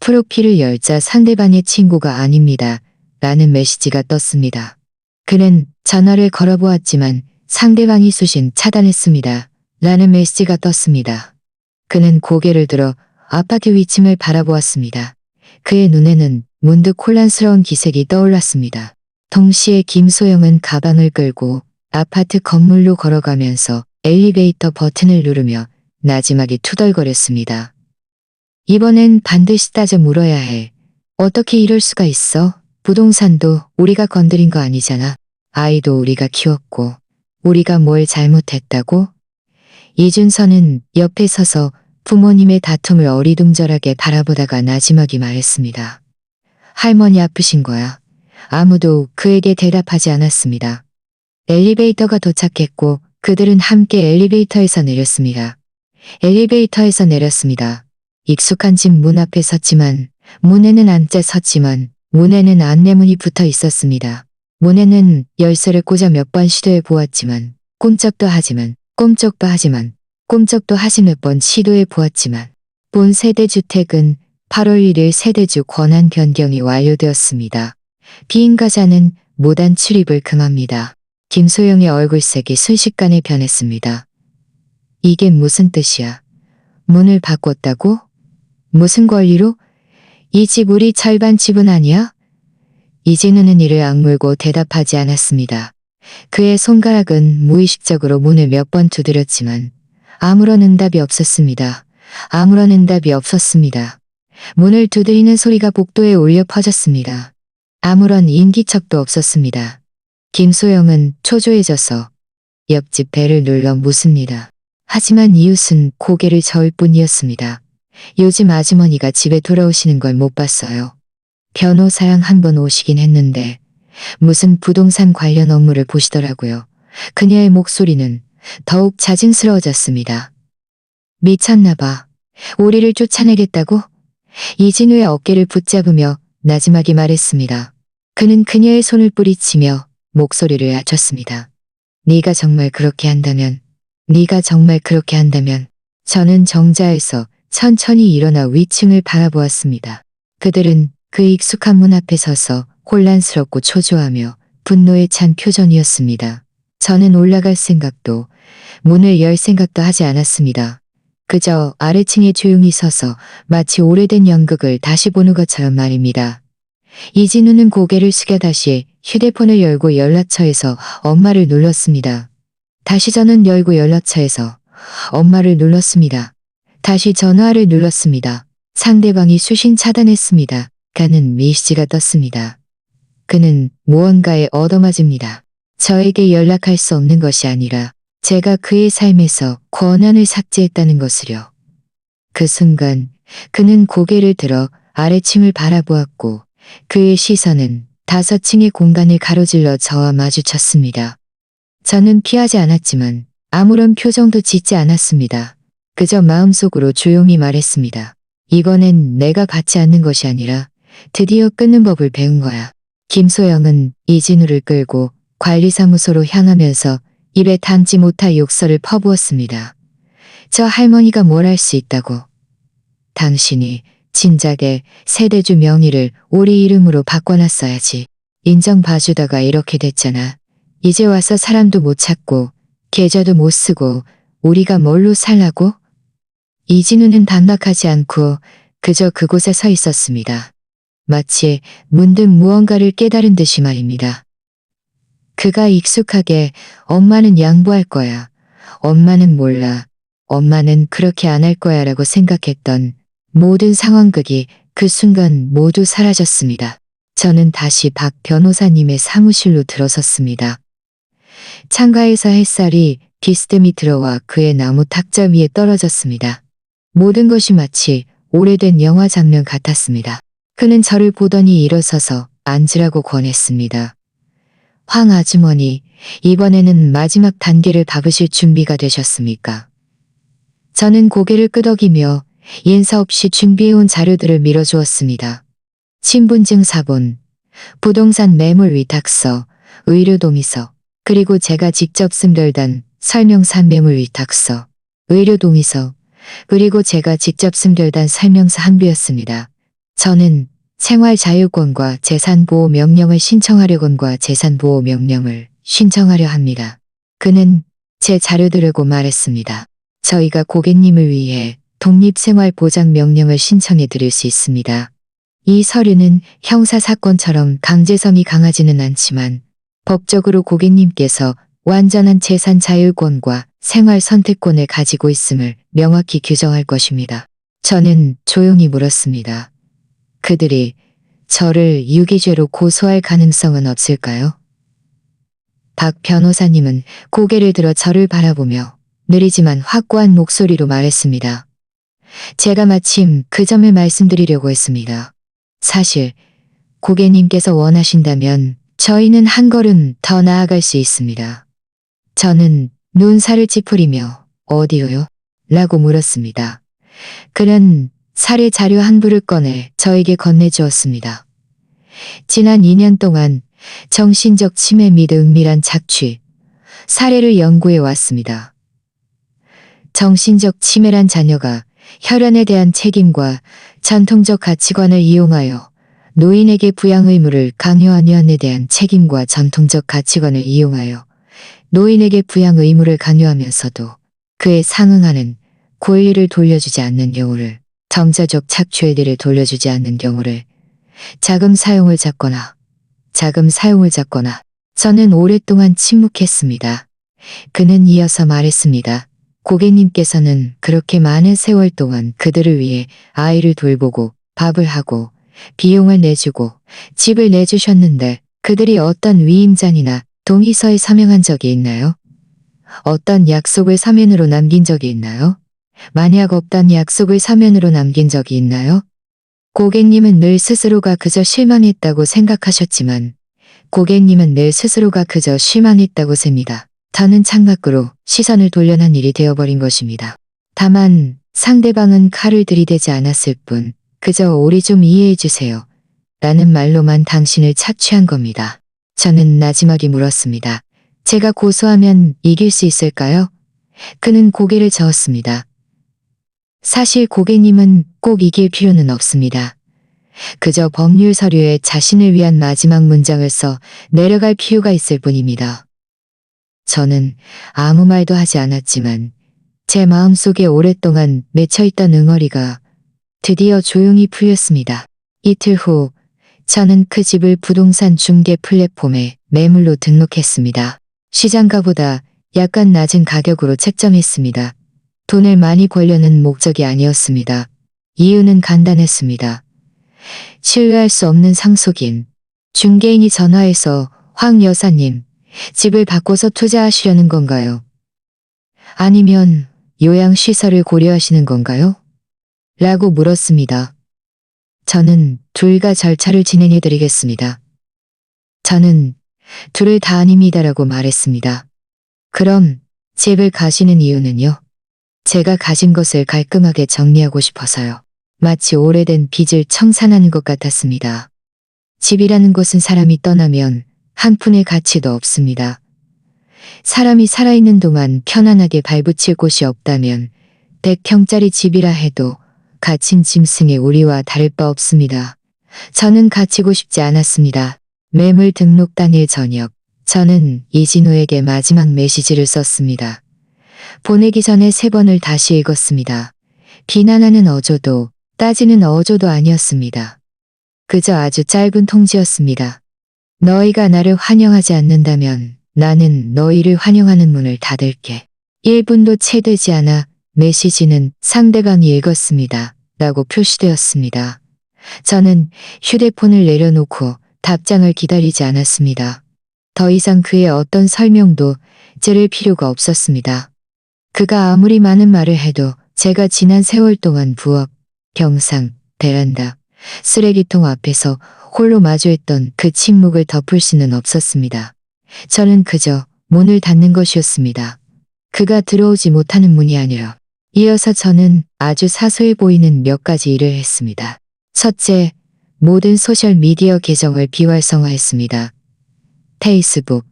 프로필을 열자 상대방의 친구가 아닙니다. 라는 메시지가 떴습니다. 그는 전화를 걸어보았지만 상대방이 수신 차단했습니다. 라는 메시지가 떴습니다. 그는 고개를 들어 아파트 위층을 바라보았습니다. 그의 눈에는 문득 혼란스러운 기색이 떠올랐습니다. 동시에 김소영은 가방을 끌고 아파트 건물로 걸어가면서 엘리베이터 버튼을 누르며 나지막이 투덜거렸습니다. 이번엔 반드시 따져 물어야 해. 어떻게 이럴 수가 있어? 부동산도 우리가 건드린 거 아니잖아. 아이도 우리가 키웠고 우리가 뭘 잘못했다고? 이준서는 옆에 서서 부모님의 다툼을 어리둥절하게 바라보다가 나지막이 말했습니다. 할머니 아프신 거야. 아무도 그에게 대답하지 않았습니다. 엘리베이터가 도착했고 그들은 함께 엘리베이터에서 내렸습니다. 엘리베이터에서 내렸습니다. 익숙한 집 문 앞에 섰지만 문에는 안짜 섰지만 문에는 안내문이 붙어 있었습니다. 문에는 열쇠를 꽂아 몇 번 시도해 보았지만 꼼짝도 하지만 꼼짝도 하지 몇 번 시도해 보았지만 본 세대주택은 8월 1일 세대주 권한 변경이 완료되었습니다. 비인가자는 무단 출입을 금합니다. 김소영의 얼굴색이 순식간에 변했습니다. 이게 무슨 뜻이야? 문을 바꿨다고? 무슨 권리로? 이 집 우리 절반 지분 아니야? 이진우는 이를 악물고 대답하지 않았습니다. 그의 손가락은 무의식적으로 문을 몇 번 두드렸지만 아무런 응답이 없었습니다. 아무런 응답이 없었습니다. 문을 두드리는 소리가 복도에 울려 퍼졌습니다. 아무런 인기척도 없었습니다. 김소영은 초조해져서 옆집 벨을 눌러 묻습니다. 하지만 이웃은 고개를 저을 뿐이었습니다. 요즘 아주머니가 집에 돌아오시는 걸 못 봤어요. 변호사랑 한번 오시긴 했는데 무슨 부동산 관련 업무를 보시더라고요. 그녀의 목소리는 더욱 자증스러워졌습니다. 미쳤나 봐. 우리를 쫓아내겠다고? 이진우의 어깨를 붙잡으며 나지막이 말했습니다. 그는 그녀의 손을 뿌리치며 목소리를 낮췄습니다. 네가 정말 그렇게 한다면 저는 정자에서 천천히 일어나 위층을 바라보았습니다. 그들은 그 익숙한 문 앞에 서서 혼란스럽고 초조하며 분노에 찬 표정이었습니다. 저는 올라갈 생각도 문을 열 생각도 하지 않았습니다. 그저 아래층에 조용히 서서 마치 오래된 연극을 다시 보는 것처럼 말입니다. 이진우는 고개를 숙여 다시 휴대폰을 열고 연락처에서 엄마를 눌렀습니다. 다시 저는 열고 연락처에서 엄마를 눌렀습니다. 다시 전화를 눌렀습니다. 상대방이 수신 차단했습니다. 가는 메시지가 떴습니다. 그는 무언가에 얻어맞습니다. 저에게 연락할 수 없는 것이 아니라 제가 그의 삶에서 권한을 삭제했다는 것을요. 그 순간 그는 고개를 들어 아래층을 바라보았고 그의 시선은 5층의 공간을 가로질러 저와 마주쳤습니다. 저는 피하지 않았지만 아무런 표정도 짓지 않았습니다. 그저 마음속으로 조용히 말했습니다. 이번엔 내가 받지 않는 것이 아니라 드디어 끊는 법을 배운 거야. 김소영은 이진우를 끌고 관리사무소로 향하면서 입에 담지 못할 욕설을 퍼부었습니다. 저 할머니가 뭘 할 수 있다고. 당신이 진작에 세대주 명의를 우리 이름으로 바꿔놨어야지. 인정봐주다가 이렇게 됐잖아. 이제 와서 사람도 못 찾고 계좌도 못 쓰고 우리가 뭘로 살라고? 이진우는 반박하지 않고 그저 그곳에 서 있었습니다. 마치 문득 무언가를 깨달은 듯이 말입니다. 그가 익숙하게 엄마는 양보할 거야. 엄마는 몰라. 엄마는 그렇게 안 할 거야 라고 생각했던 모든 상황극이 그 순간 모두 사라졌습니다. 저는 다시 박 변호사님의 사무실로 들어섰습니다. 창가에서 햇살이 비스듬히 들어와 그의 나무 탁자 위에 떨어졌습니다. 모든 것이 마치 오래된 영화 장면 같았습니다. 그는 저를 보더니 일어서서 앉으라고 권했습니다. 황 아주머니, 이번에는 마지막 단계를 밟으실 준비가 되셨습니까? 저는 고개를 끄덕이며 인사 없이 준비해온 자료들을 밀어주었습니다. 신분증 사본, 부동산 매물 위탁서, 의료동의서, 그리고 제가 직접 쓴별단 설명서 매물 위탁서, 의료동의서, 그리고 제가 직접 쓴별단 설명서 한 부였습니다. 저는 생활자유권과 재산보호명령을 신청하려건과 재산보호명령을 신청하려 합니다. 그는 제 자료들을 고 말했습니다. 저희가 고객님을 위해 독립생활보장명령을 신청해 드릴 수 있습니다. 이 서류는 형사사건처럼 강제성이 강하지는 않지만 법적으로 고객님께서 완전한 재산 자율권과 생활 선택권을 가지고 있음을 명확히 규정할 것입니다. 저는 조용히 물었습니다. 그들이 저를 유기죄로 고소할 가능성은 없을까요? 박 변호사님은 고개를 들어 저를 바라보며 느리지만 확고한 목소리로 말했습니다. 제가 마침 그 점을 말씀드리려고 했습니다. 사실 고객님께서 원하신다면 저희는 한 걸음 더 나아갈 수 있습니다. 저는 눈살을 찌푸리며 어디요요? 라고 물었습니다. 그는 살해 자료 한 부를 꺼내 저에게 건네주었습니다. 지난 2년 동안 정신적 치매 및 은밀한 착취, 살해를 연구해 왔습니다. 정신적 치매란 자녀가 혈연에 대한 책임과 전통적 가치관을 이용하여 노인에게 부양 의무를 강요한 혈연에 대한 책임과 전통적 가치관을 이용하여 노인에게 부양 의무를 강요하면서도 그에 상응하는 고의를 돌려주지 않는 경우를, 정자적 착취애들을 돌려주지 않는 경우를 자금 사용을 잡거나 저는 오랫동안 침묵했습니다. 그는 이어서 말했습니다. 고객님께서는 그렇게 많은 세월 동안 그들을 위해 아이를 돌보고 밥을 하고 비용을 내주고 집을 내주셨는데 그들이 어떤 위임장이나 동의서에 서명한 적이 있나요? 어떤 약속을 서면으로 남긴 적이 있나요? 만약 없던 약속을 서면으로 남긴 적이 있나요? 고객님은 늘 스스로가 그저 실망했다고 생각하셨지만 고객님은 늘 스스로가 그저 실망했다고 셉니다. 저는 창밖으로 시선을 돌려난 일이 되어버린 것입니다. 다만 상대방은 칼을 들이대지 않았을 뿐 그저 우리 좀 이해해 주세요. 라는 말로만 당신을 착취한 겁니다. 저는 나지막이 물었습니다. 제가 고소하면 이길 수 있을까요? 그는 고개를 저었습니다. 사실 고객님은 꼭 이길 필요는 없습니다. 그저 법률 서류에 자신을 위한 마지막 문장을 써 내려갈 필요가 있을 뿐입니다. 저는 아무 말도 하지 않았지만 제 마음속에 오랫동안 맺혀있던 응어리가 드디어 조용히 풀렸습니다. 이틀 후 저는 그 집을 부동산 중개 플랫폼에 매물로 등록했습니다. 시장가보다 약간 낮은 가격으로 책정했습니다. 돈을 많이 벌려는 목적이 아니었습니다. 이유는 간단했습니다. 신뢰할 수 없는 상속인, 중개인이 전화해서 황 여사님, 집을 바꿔서 투자하시려는 건가요? 아니면 요양시설을 고려하시는 건가요? 라고 물었습니다. 저는 둘과 절차를 진행해 드리겠습니다. 저는 둘을 다 아닙니다라고 말했습니다. 그럼 집을 가시는 이유는요? 제가 가진 것을 깔끔하게 정리하고 싶어서요. 마치 오래된 빚을 청산하는 것 같았습니다. 집이라는 것은 사람이 떠나면 한 푼의 가치도 없습니다. 사람이 살아있는 동안 편안하게 발붙일 곳이 없다면 100평짜리 집이라 해도 갇힌 짐승의 우리와 다를 바 없습니다. 저는 갇히고 싶지 않았습니다. 매물 등록 당일 저녁, 저는 이진우에게 마지막 메시지를 썼습니다. 보내기 전에 3번을 다시 읽었습니다. 비난하는 어조도 따지는 어조도 아니었습니다. 그저 아주 짧은 통지였습니다. 너희가 나를 환영하지 않는다면 나는 너희를 환영하는 문을 닫을게. 1분도 채 되지 않아 메시지는 상대방이 읽었습니다. 라고 표시되었습니다. 저는 휴대폰을 내려놓고 답장을 기다리지 않았습니다. 더 이상 그의 어떤 설명도 들을 필요가 없었습니다. 그가 아무리 많은 말을 해도 제가 지난 세월 동안 부엌, 병상, 베란다, 쓰레기통 앞에서 홀로 마주했던 그 침묵을 덮을 수는 없었습니다. 저는 그저 문을 닫는 것이었습니다. 그가 들어오지 못하는 문이 아니라. 이어서 저는 아주 사소해 보이는 몇 가지 일을 했습니다. 첫째, 모든 소셜미디어 계정을 비활성화했습니다. 페이스북,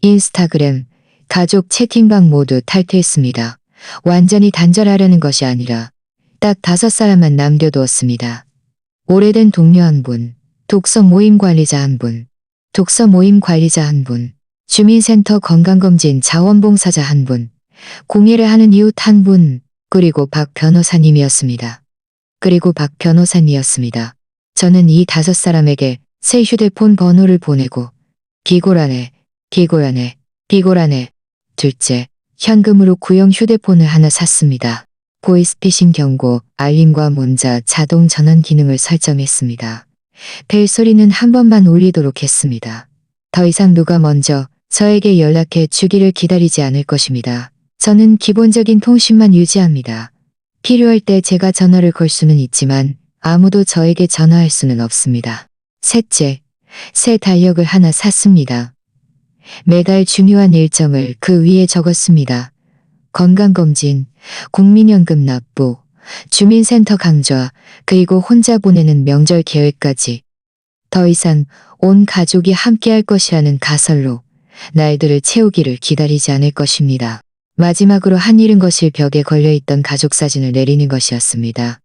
인스타그램, 가족 채팅방 모두 탈퇴했습니다. 완전히 단절하려는 것이 아니라 딱 5사람만 남겨두었습니다. 오래된 동료 1분, 독서 모임 관리자 1분, 독서 모임 관리자 1분, 주민센터 건강검진 자원봉사자 1분, 공예를 하는 이웃 1분, 그리고 박 변호사님이었습니다. 저는 이 5사람에게 새 휴대폰 번호를 보내고 비골하네. 둘째, 현금으로 구형 휴대폰을 하나 샀습니다. 보이스피싱 경고, 알림과 문자, 자동 전원 기능을 설정했습니다. 벨소리는 한 번만 울리도록 했습니다. 더 이상 누가 먼저 저에게 연락해 주기를 기다리지 않을 것입니다. 저는 기본적인 통신만 유지합니다. 필요할 때 제가 전화를 걸 수는 있지만 아무도 저에게 전화할 수는 없습니다. 셋째, 새 달력을 하나 샀습니다. 매달 중요한 일정을 그 위에 적었습니다. 건강검진, 국민연금 납부, 주민센터 강좌, 그리고 혼자 보내는 명절 계획까지. 더 이상 온 가족이 함께할 것이라는 가설로 날들을 채우기를 기다리지 않을 것입니다. 마지막으로 한 일은 거실 벽에 걸려있던 가족 사진을 내리는 것이었습니다.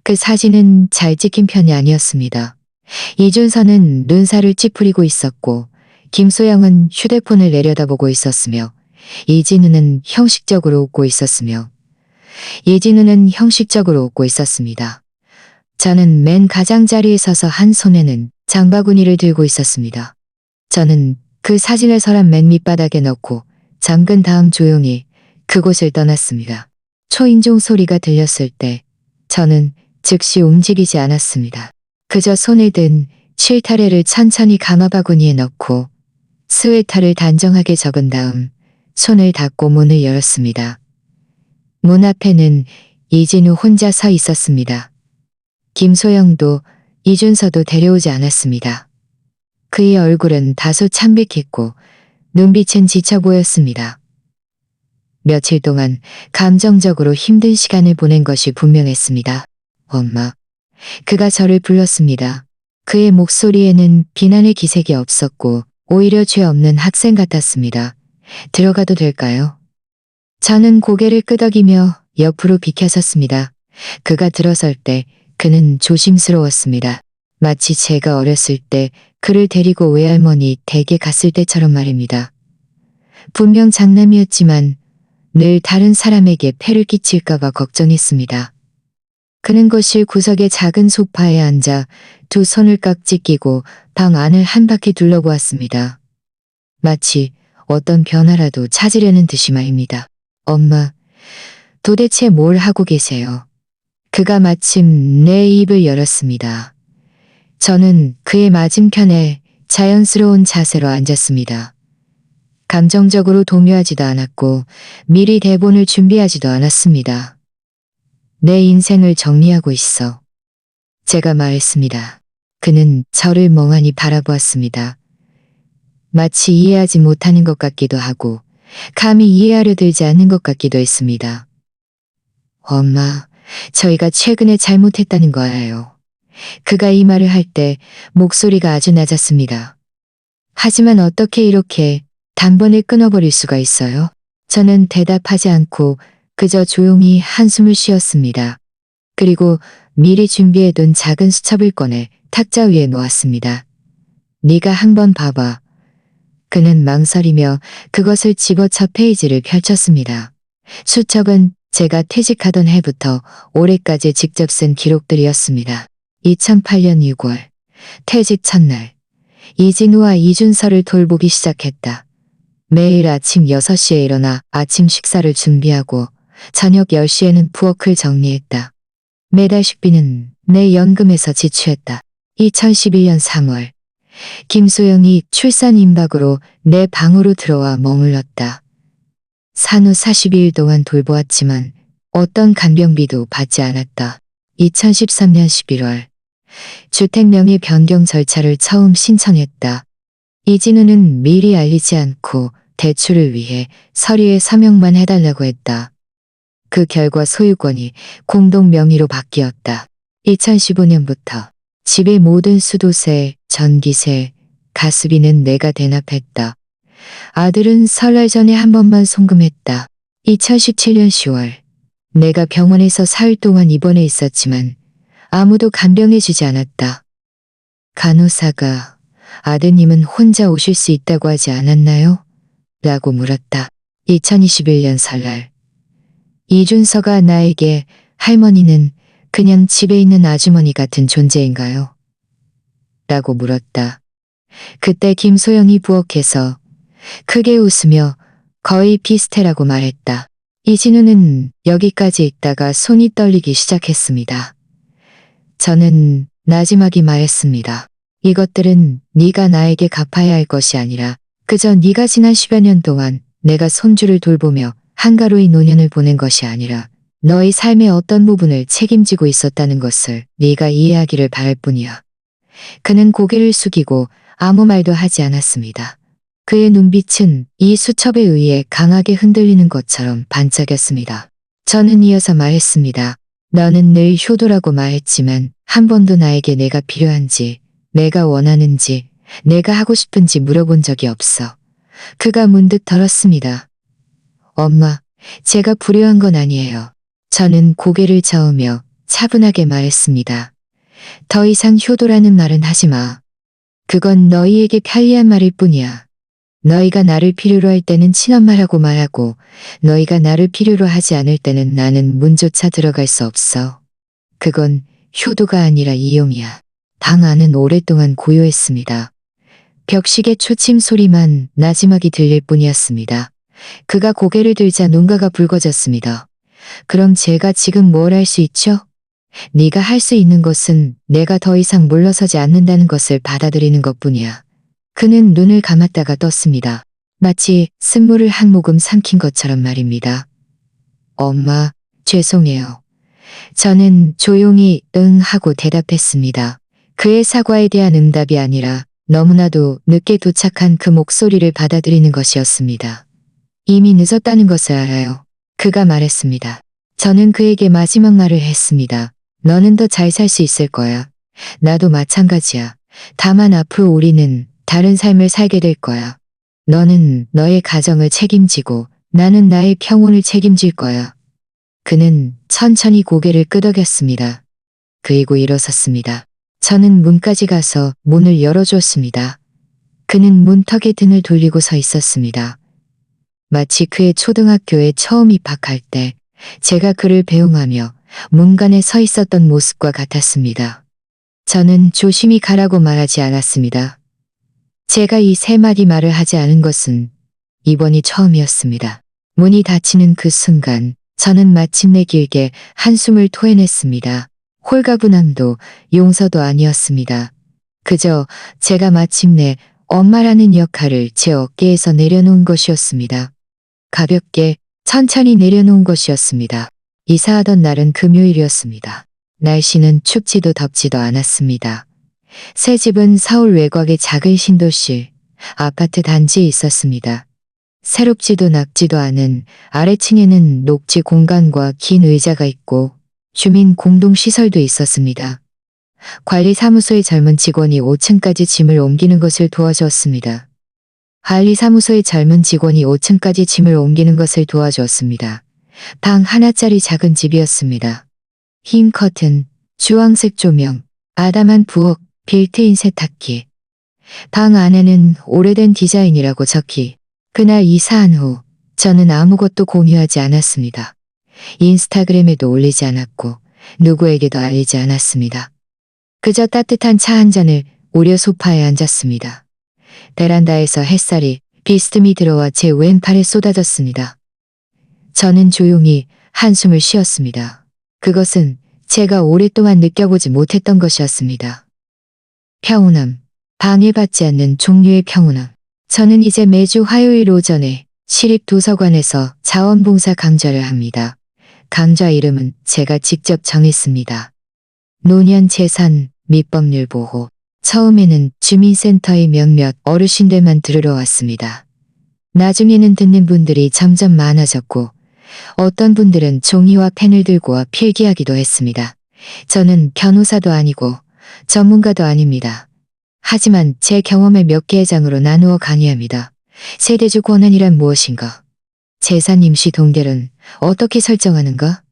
그 사진은 잘 찍힌 편이 아니었습니다. 이준서는 눈살을 찌푸리고 있었고 김소영은 휴대폰을 내려다보고 있었으며 이진우는 형식적으로 웃고 있었습니다. 저는 맨 가장자리에 서서 한 손에는 장바구니를 들고 있었습니다. 저는 그 사진을 서랍 맨 밑바닥에 넣고 잠근 다음 조용히 그곳을 떠났습니다. 초인종 소리가 들렸을 때 저는 즉시 움직이지 않았습니다. 그저 손을 든 실타래를 천천히 가마바구니에 넣고 스웨터를 단정하게 적은 다음 손을 닫고 문을 열었습니다. 문 앞에는 이진우 혼자 서 있었습니다. 김소영도 이준서도 데려오지 않았습니다. 그의 얼굴은 다소 참백했고 눈빛은 지쳐 보였습니다. 며칠 동안 감정적으로 힘든 시간을 보낸 것이 분명했습니다. 엄마. 그가 저를 불렀습니다. 그의 목소리에는 비난의 기색이 없었고 오히려 죄 없는 학생 같았습니다. 들어가도 될까요? 저는 고개를 끄덕이며 옆으로 비켜섰습니다. 그가 들어설 때 그는 조심스러웠습니다. 마치 제가 어렸을 때 그를 데리고 외할머니 댁에 갔을 때처럼 말입니다. 분명 장남이었지만 늘 다른 사람에게 폐를 끼칠까봐 걱정했습니다. 그는 거실 구석의 작은 소파에 앉아 두 손을 깍지 끼고 방 안을 한 바퀴 둘러보았습니다. 마치 어떤 변화라도 찾으려는 듯이 말입니다. 엄마, 도대체 뭘 하고 계세요? 그가 마침 내 입을 열었습니다. 저는 그의 맞은편에 자연스러운 자세로 앉았습니다. 감정적으로 동요하지도 않았고 미리 대본을 준비하지도 않았습니다. 내 인생을 정리하고 있어. 제가 말했습니다. 그는 저를 멍하니 바라보았습니다. 마치 이해하지 못하는 것 같기도 하고 감히 이해하려 들지 않는 것 같기도 했습니다. 엄마, 저희가 최근에 잘못했다는 거예요. 그가 이 말을 할 때 목소리가 아주 낮았습니다. 하지만 어떻게 이렇게 단번에 끊어버릴 수가 있어요? 저는 대답하지 않고 그저 조용히 한숨을 쉬었습니다. 그리고 미리 준비해둔 작은 수첩을 꺼내 탁자 위에 놓았습니다. 네가 한번 봐봐. 그는 망설이며 그것을 집어 첫 페이지를 펼쳤습니다. 수첩은 제가 퇴직하던 해부터 올해까지 직접 쓴 기록들이었습니다. 2008년 6월 퇴직 첫날 이진우와 이준서를 돌보기 시작했다. 매일 아침 6시에 일어나 아침 식사를 준비하고 저녁 10시에는 부엌을 정리했다. 매달 식비는 내 연금에서 지출했다. 2011년 3월 김소영이 출산 임박으로 내 방으로 들어와 머물렀다. 산후 42일 동안 돌보았지만 어떤 간병비도 받지 않았다. 2013년 11월 주택 명의 변경 절차를 처음 신청했다. 이진우는 미리 알리지 않고 대출을 위해 서류에 서명만 해달라고 했다. 그 결과 소유권이 공동 명의로 바뀌었다. 2015년부터 집의 모든 수도세, 전기세, 가스비는 내가 대납했다. 아들은 설날 전에 한 번만 송금했다. 2017년 10월 내가 병원에서 4일 동안 입원해 있었지만 아무도 간병해주지 않았다. 간호사가 아드님은 혼자 오실 수 있다고 하지 않았나요? 라고 물었다. 2021년 설날 이준서가 나에게 할머니는 그냥 집에 있는 아주머니 같은 존재인가요? 라고 물었다. 그때 김소영이 부엌에서 크게 웃으며 거의 비슷해라고 말했다. 이진우는 여기까지 있다가 손이 떨리기 시작했습니다. 저는 나지막이 말했습니다. 이것들은 네가 나에게 갚아야 할 것이 아니라 그저 네가 지난 10여 년 동안 내가 손주를 돌보며 한가로이 노년을 보낸 것이 아니라 너의 삶의 어떤 부분을 책임지고 있었다는 것을 네가 이해하기를 바랄 뿐이야. 그는 고개를 숙이고 아무 말도 하지 않았습니다. 그의 눈빛은 이 수첩에 의해 강하게 흔들리는 것처럼 반짝였습니다. 저는 이어서 말했습니다. 너는 늘 효도라고 말했지만 한 번도 나에게 내가 필요한지, 내가 원하는지, 내가 하고 싶은지 물어본 적이 없어. 그가 문득 덜었습니다. 엄마, 제가 불효한 건 아니에요. 저는 고개를 저으며 차분하게 말했습니다. 더 이상 효도라는 말은 하지 마. 그건 너희에게 편리한 말일 뿐이야. 너희가 나를 필요로 할 때는 친엄마라고 말하고 너희가 나를 필요로 하지 않을 때는 나는 문조차 들어갈 수 없어. 그건 효도가 아니라 이용이야. 방 안은 오랫동안 고요했습니다. 벽시계 초침 소리만 나지막이 들릴 뿐이었습니다. 그가 고개를 들자 눈가가 붉어졌습니다. 그럼 제가 지금 뭘 할 수 있죠? 네가 할 수 있는 것은 내가 더 이상 물러서지 않는다는 것을 받아들이는 것뿐이야. 그는 눈을 감았다가 떴습니다. 마치 쓴물을 한 모금 삼킨 것처럼 말입니다. 엄마, 죄송해요. 저는 조용히 응 하고 대답했습니다. 그의 사과에 대한 응답이 아니라 너무나도 늦게 도착한 그 목소리를 받아들이는 것이었습니다. 이미 늦었다는 것을 알아요. 그가 말했습니다. 저는 그에게 마지막 말을 했습니다. 너는 더 잘 살 수 있을 거야. 나도 마찬가지야. 다만 앞으로 우리는 다른 삶을 살게 될 거야. 너는 너의 가정을 책임지고 나는 나의 평온을 책임질 거야. 그는 천천히 고개를 끄덕였습니다. 그리고 일어섰습니다. 저는 문까지 가서 문을 열어주었습니다. 그는 문턱에 등을 돌리고 서 있었습니다. 마치 그의 초등학교에 처음 입학할 때 제가 그를 배웅하며 문간에 서 있었던 모습과 같았습니다. 저는 조심히 가라고 말하지 않았습니다. 제가 이 세 마디 말을 하지 않은 것은 이번이 처음이었습니다. 문이 닫히는 그 순간 저는 마침내 길게 한숨을 토해냈습니다. 홀가분함도 용서도 아니었습니다. 그저 제가 마침내 엄마라는 역할을 제 어깨에서 내려놓은 것이었습니다. 가볍게 천천히 내려놓은 것이었습니다. 이사하던 날은 금요일이었습니다. 날씨는 춥지도 덥지도 않았습니다. 새 집은 서울 외곽의 작은 신도시, 아파트 단지에 있었습니다. 새롭지도 낡지도 않은 아래층에는 녹지 공간과 긴 의자가 있고 주민 공동시설도 있었습니다. 관리사무소의 젊은 직원이 5층까지 짐을 옮기는 것을 도와주었습니다. 관리사무소의 젊은 직원이 5층까지 짐을 옮기는 것을 도와주었습니다. 방 하나짜리 작은 집이었습니다. 흰 커튼, 주황색 조명, 아담한 부엌, 빌트인 세탁기. 방 안에는 오래된 디자인이라고 적히 그날 이사한 후 저는 아무것도 공유하지 않았습니다. 인스타그램에도 올리지 않았고 누구에게도 알리지 않았습니다. 그저 따뜻한 차 한 잔을 우려 소파에 앉았습니다. 베란다에서 햇살이 비스듬히 들어와 제 왼팔에 쏟아졌습니다. 저는 조용히 한숨을 쉬었습니다. 그것은 제가 오랫동안 느껴보지 못했던 것이었습니다. 평온함, 방해받지 않는 종류의 평온함. 저는 이제 매주 화요일 오전에 시립도서관에서 자원봉사 강좌를 합니다. 강좌 이름은 제가 직접 정했습니다. 노년재산 및법률 보호. 처음에는 주민센터의 몇몇 어르신들만 들으러 왔습니다. 나중에는 듣는 분들이 점점 많아졌고 어떤 분들은 종이와 펜을 들고 와 필기하기도 했습니다. 저는 변호사도 아니고 전문가도 아닙니다. 하지만 제 경험을 몇 개의 장으로 나누어 강의합니다. 세대주 권한이란 무엇인가? 재산 임시 동결은 어떻게 설정하는가?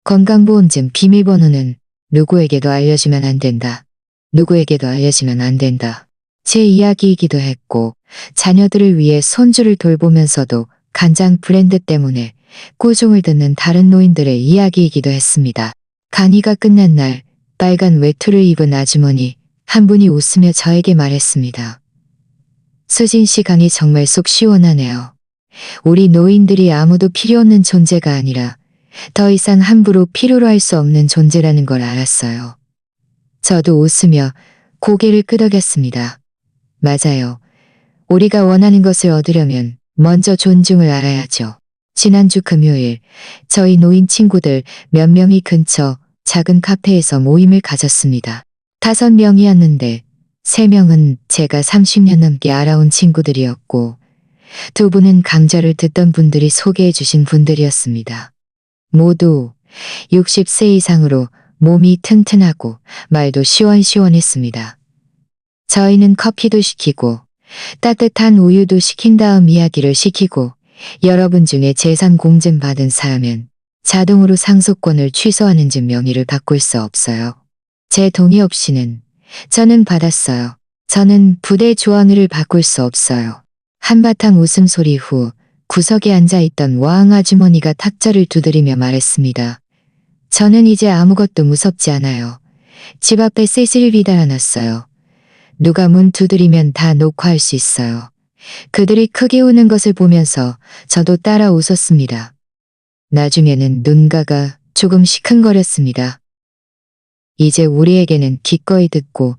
건강보험증 비밀번호는 누구에게도 알려주면 안 된다. 누구에게도 알려지면 안 된다. 제 이야기이기도 했고 자녀들을 위해 손주를 돌보면서도 간장 브랜드 때문에 꾸중을 듣는 다른 노인들의 이야기이기도 했습니다. 강의가 끝난 날 빨간 외투를 입은 아주머니 한 분이 웃으며 저에게 말했습니다. 수진 씨 강의 정말 속 시원하네요. 우리 노인들이 아무도 필요 없는 존재가 아니라 더 이상 함부로 필요로 할 수 없는 존재라는 걸 알았어요. 저도 웃으며 고개를 끄덕였습니다. 맞아요. 우리가 원하는 것을 얻으려면 먼저 존중을 알아야죠. 지난주 금요일 저희 노인 친구들 몇 명이 근처 작은 카페에서 모임을 가졌습니다. 5명이었는데 3명은 제가 30년 넘게 알아온 친구들이었고 2분은 강좌를 듣던 분들이 소개해 주신 분들이었습니다. 모두 60세 이상으로 몸이 튼튼하고 말도 시원시원했습니다. 저희는 커피도 시키고 따뜻한 우유도 시킨 다음 이야기를 시키고 여러분 중에 재산 공증 받은 사람은 자동으로 상속권을 취소하는 즉 명의를 바꿀 수 없어요. 제 동의 없이는 저는 받았어요. 저는 부대 조항을 바꿀 수 없어요. 한바탕 웃음소리 후 구석에 앉아있던 와흥 아주머니가 탁자를 두드리며 말했습니다. 저는 이제 아무것도 무섭지 않아요. 집 앞에 CCTV 달아놨어요. 누가 문 두드리면 다 녹화할 수 있어요. 그들이 크게 우는 것을 보면서 저도 따라 웃었습니다. 나중에는 눈가가 조금 시큰거렸습니다. 이제 우리에게는 기꺼이 듣고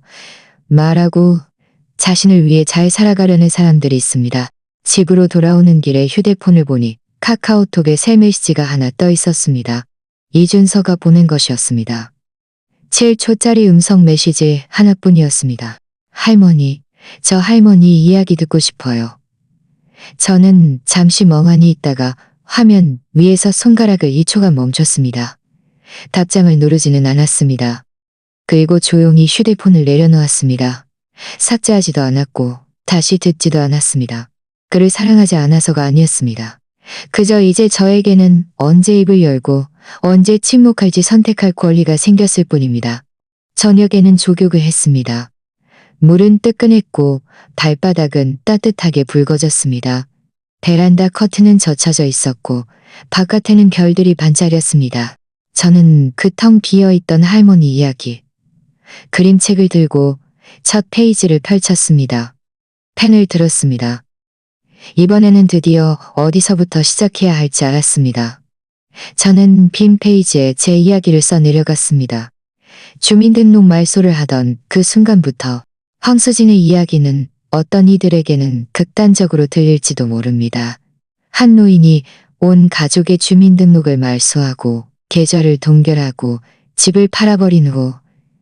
말하고 자신을 위해 잘 살아가려는 사람들이 있습니다. 집으로 돌아오는 길에 휴대폰을 보니 카카오톡에 새 메시지가 하나 떠 있었습니다. 이준서가 보낸 것이었습니다. 7초짜리 음성 메시지 하나뿐이었습니다. 할머니, 저 할머니 이야기 듣고 싶어요. 저는 잠시 멍하니 있다가 화면 위에서 손가락을 2초간 멈췄습니다. 답장을 누르지는 않았습니다. 그리고 조용히 휴대폰을 내려놓았습니다. 삭제하지도 않았고 다시 듣지도 않았습니다. 그를 사랑하지 않아서가 아니었습니다. 그저 이제 저에게는 언제 입을 열고 언제 침묵할지 선택할 권리가 생겼을 뿐입니다. 저녁에는 족욕을 했습니다. 물은 뜨끈했고 발바닥은 따뜻하게 붉어졌습니다. 베란다 커튼은 젖혀져 있었고 바깥에는 별들이 반짝였습니다. 저는 그 텅 비어있던 할머니 이야기, 그림책을 들고 첫 페이지를 펼쳤습니다. 펜을 들었습니다. 이번에는 드디어 어디서부터 시작해야 할지 알았습니다. 저는 빈 페이지에 제 이야기를 써 내려갔습니다. 주민등록 말소를 하던 그 순간부터 황수진의 이야기는 어떤 이들에게는 극단적으로 들릴지도 모릅니다. 한 노인이 온 가족의 주민등록을 말소하고 계좌를 동결하고 집을 팔아버린 후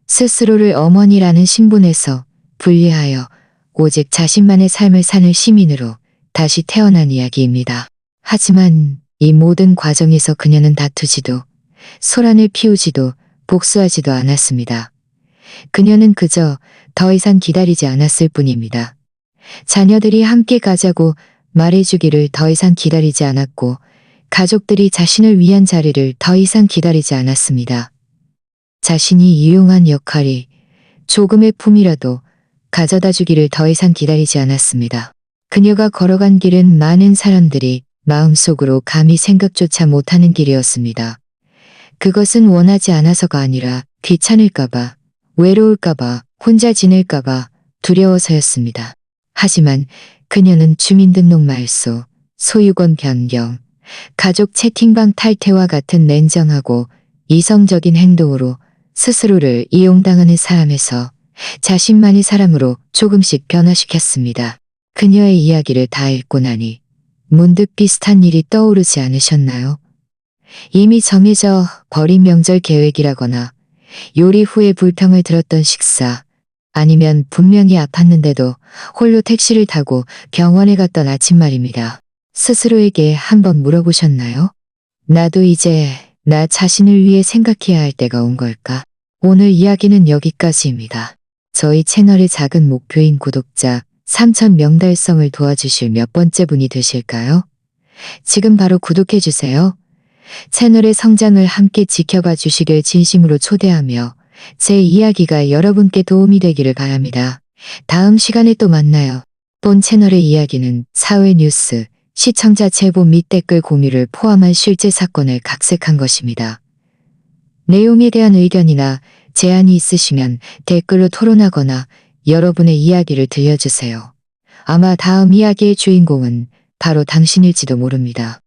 스스로를 어머니라는 신분에서 분리하여 오직 자신만의 삶을 사는 시민으로 다시 태어난 이야기입니다. 하지만 이 모든 과정에서 그녀는 다투지도 소란을 피우지도 복수하지도 않았습니다. 그녀는 그저 더 이상 기다리지 않았을 뿐입니다. 자녀들이 함께 가자고 말해주기를 더 이상 기다리지 않았고 가족들이 자신을 위한 자리를 더 이상 기다리지 않았습니다. 자신이 유용한 역할이 조금의 품이라도 가져다 주기를 더 이상 기다리지 않았습니다. 그녀가 걸어간 길은 많은 사람들이 마음속으로 감히 생각조차 못하는 길이었습니다. 그것은 원하지 않아서가 아니라 귀찮을까봐, 외로울까봐, 혼자 지낼까봐 두려워서였습니다. 하지만 그녀는 주민등록 말소, 소유권 변경, 가족 채팅방 탈퇴와 같은 냉정하고 이성적인 행동으로 스스로를 이용당하는 사람에서 자신만의 사람으로 조금씩 변화시켰습니다. 그녀의 이야기를 다 읽고 나니 문득 비슷한 일이 떠오르지 않으셨나요? 이미 정해져 버린 명절 계획이라거나 요리 후에 불평을 들었던 식사, 아니면 분명히 아팠는데도 홀로 택시를 타고 병원에 갔던 아침 말입니다. 스스로에게 한번 물어보셨나요? 나도 이제 나 자신을 위해 생각해야 할 때가 온 걸까? 오늘 이야기는 여기까지입니다. 저희 채널의 작은 목표인 구독자 3,000명 달성을 도와주실 몇 번째 분이 되실까요? 지금 바로 구독해주세요. 채널의 성장을 함께 지켜봐 주시길 진심으로 초대하며 제 이야기가 여러분께 도움이 되기를 바랍니다. 다음 시간에 또 만나요. 본 채널의 이야기는 사회 뉴스, 시청자 제보 및 댓글 공유를 포함한 실제 사건을 각색한 것입니다. 내용에 대한 의견이나 제안이 있으시면 댓글로 토론하거나 여러분의 이야기를 들려주세요. 아마 다음 이야기의 주인공은 바로 당신일지도 모릅니다.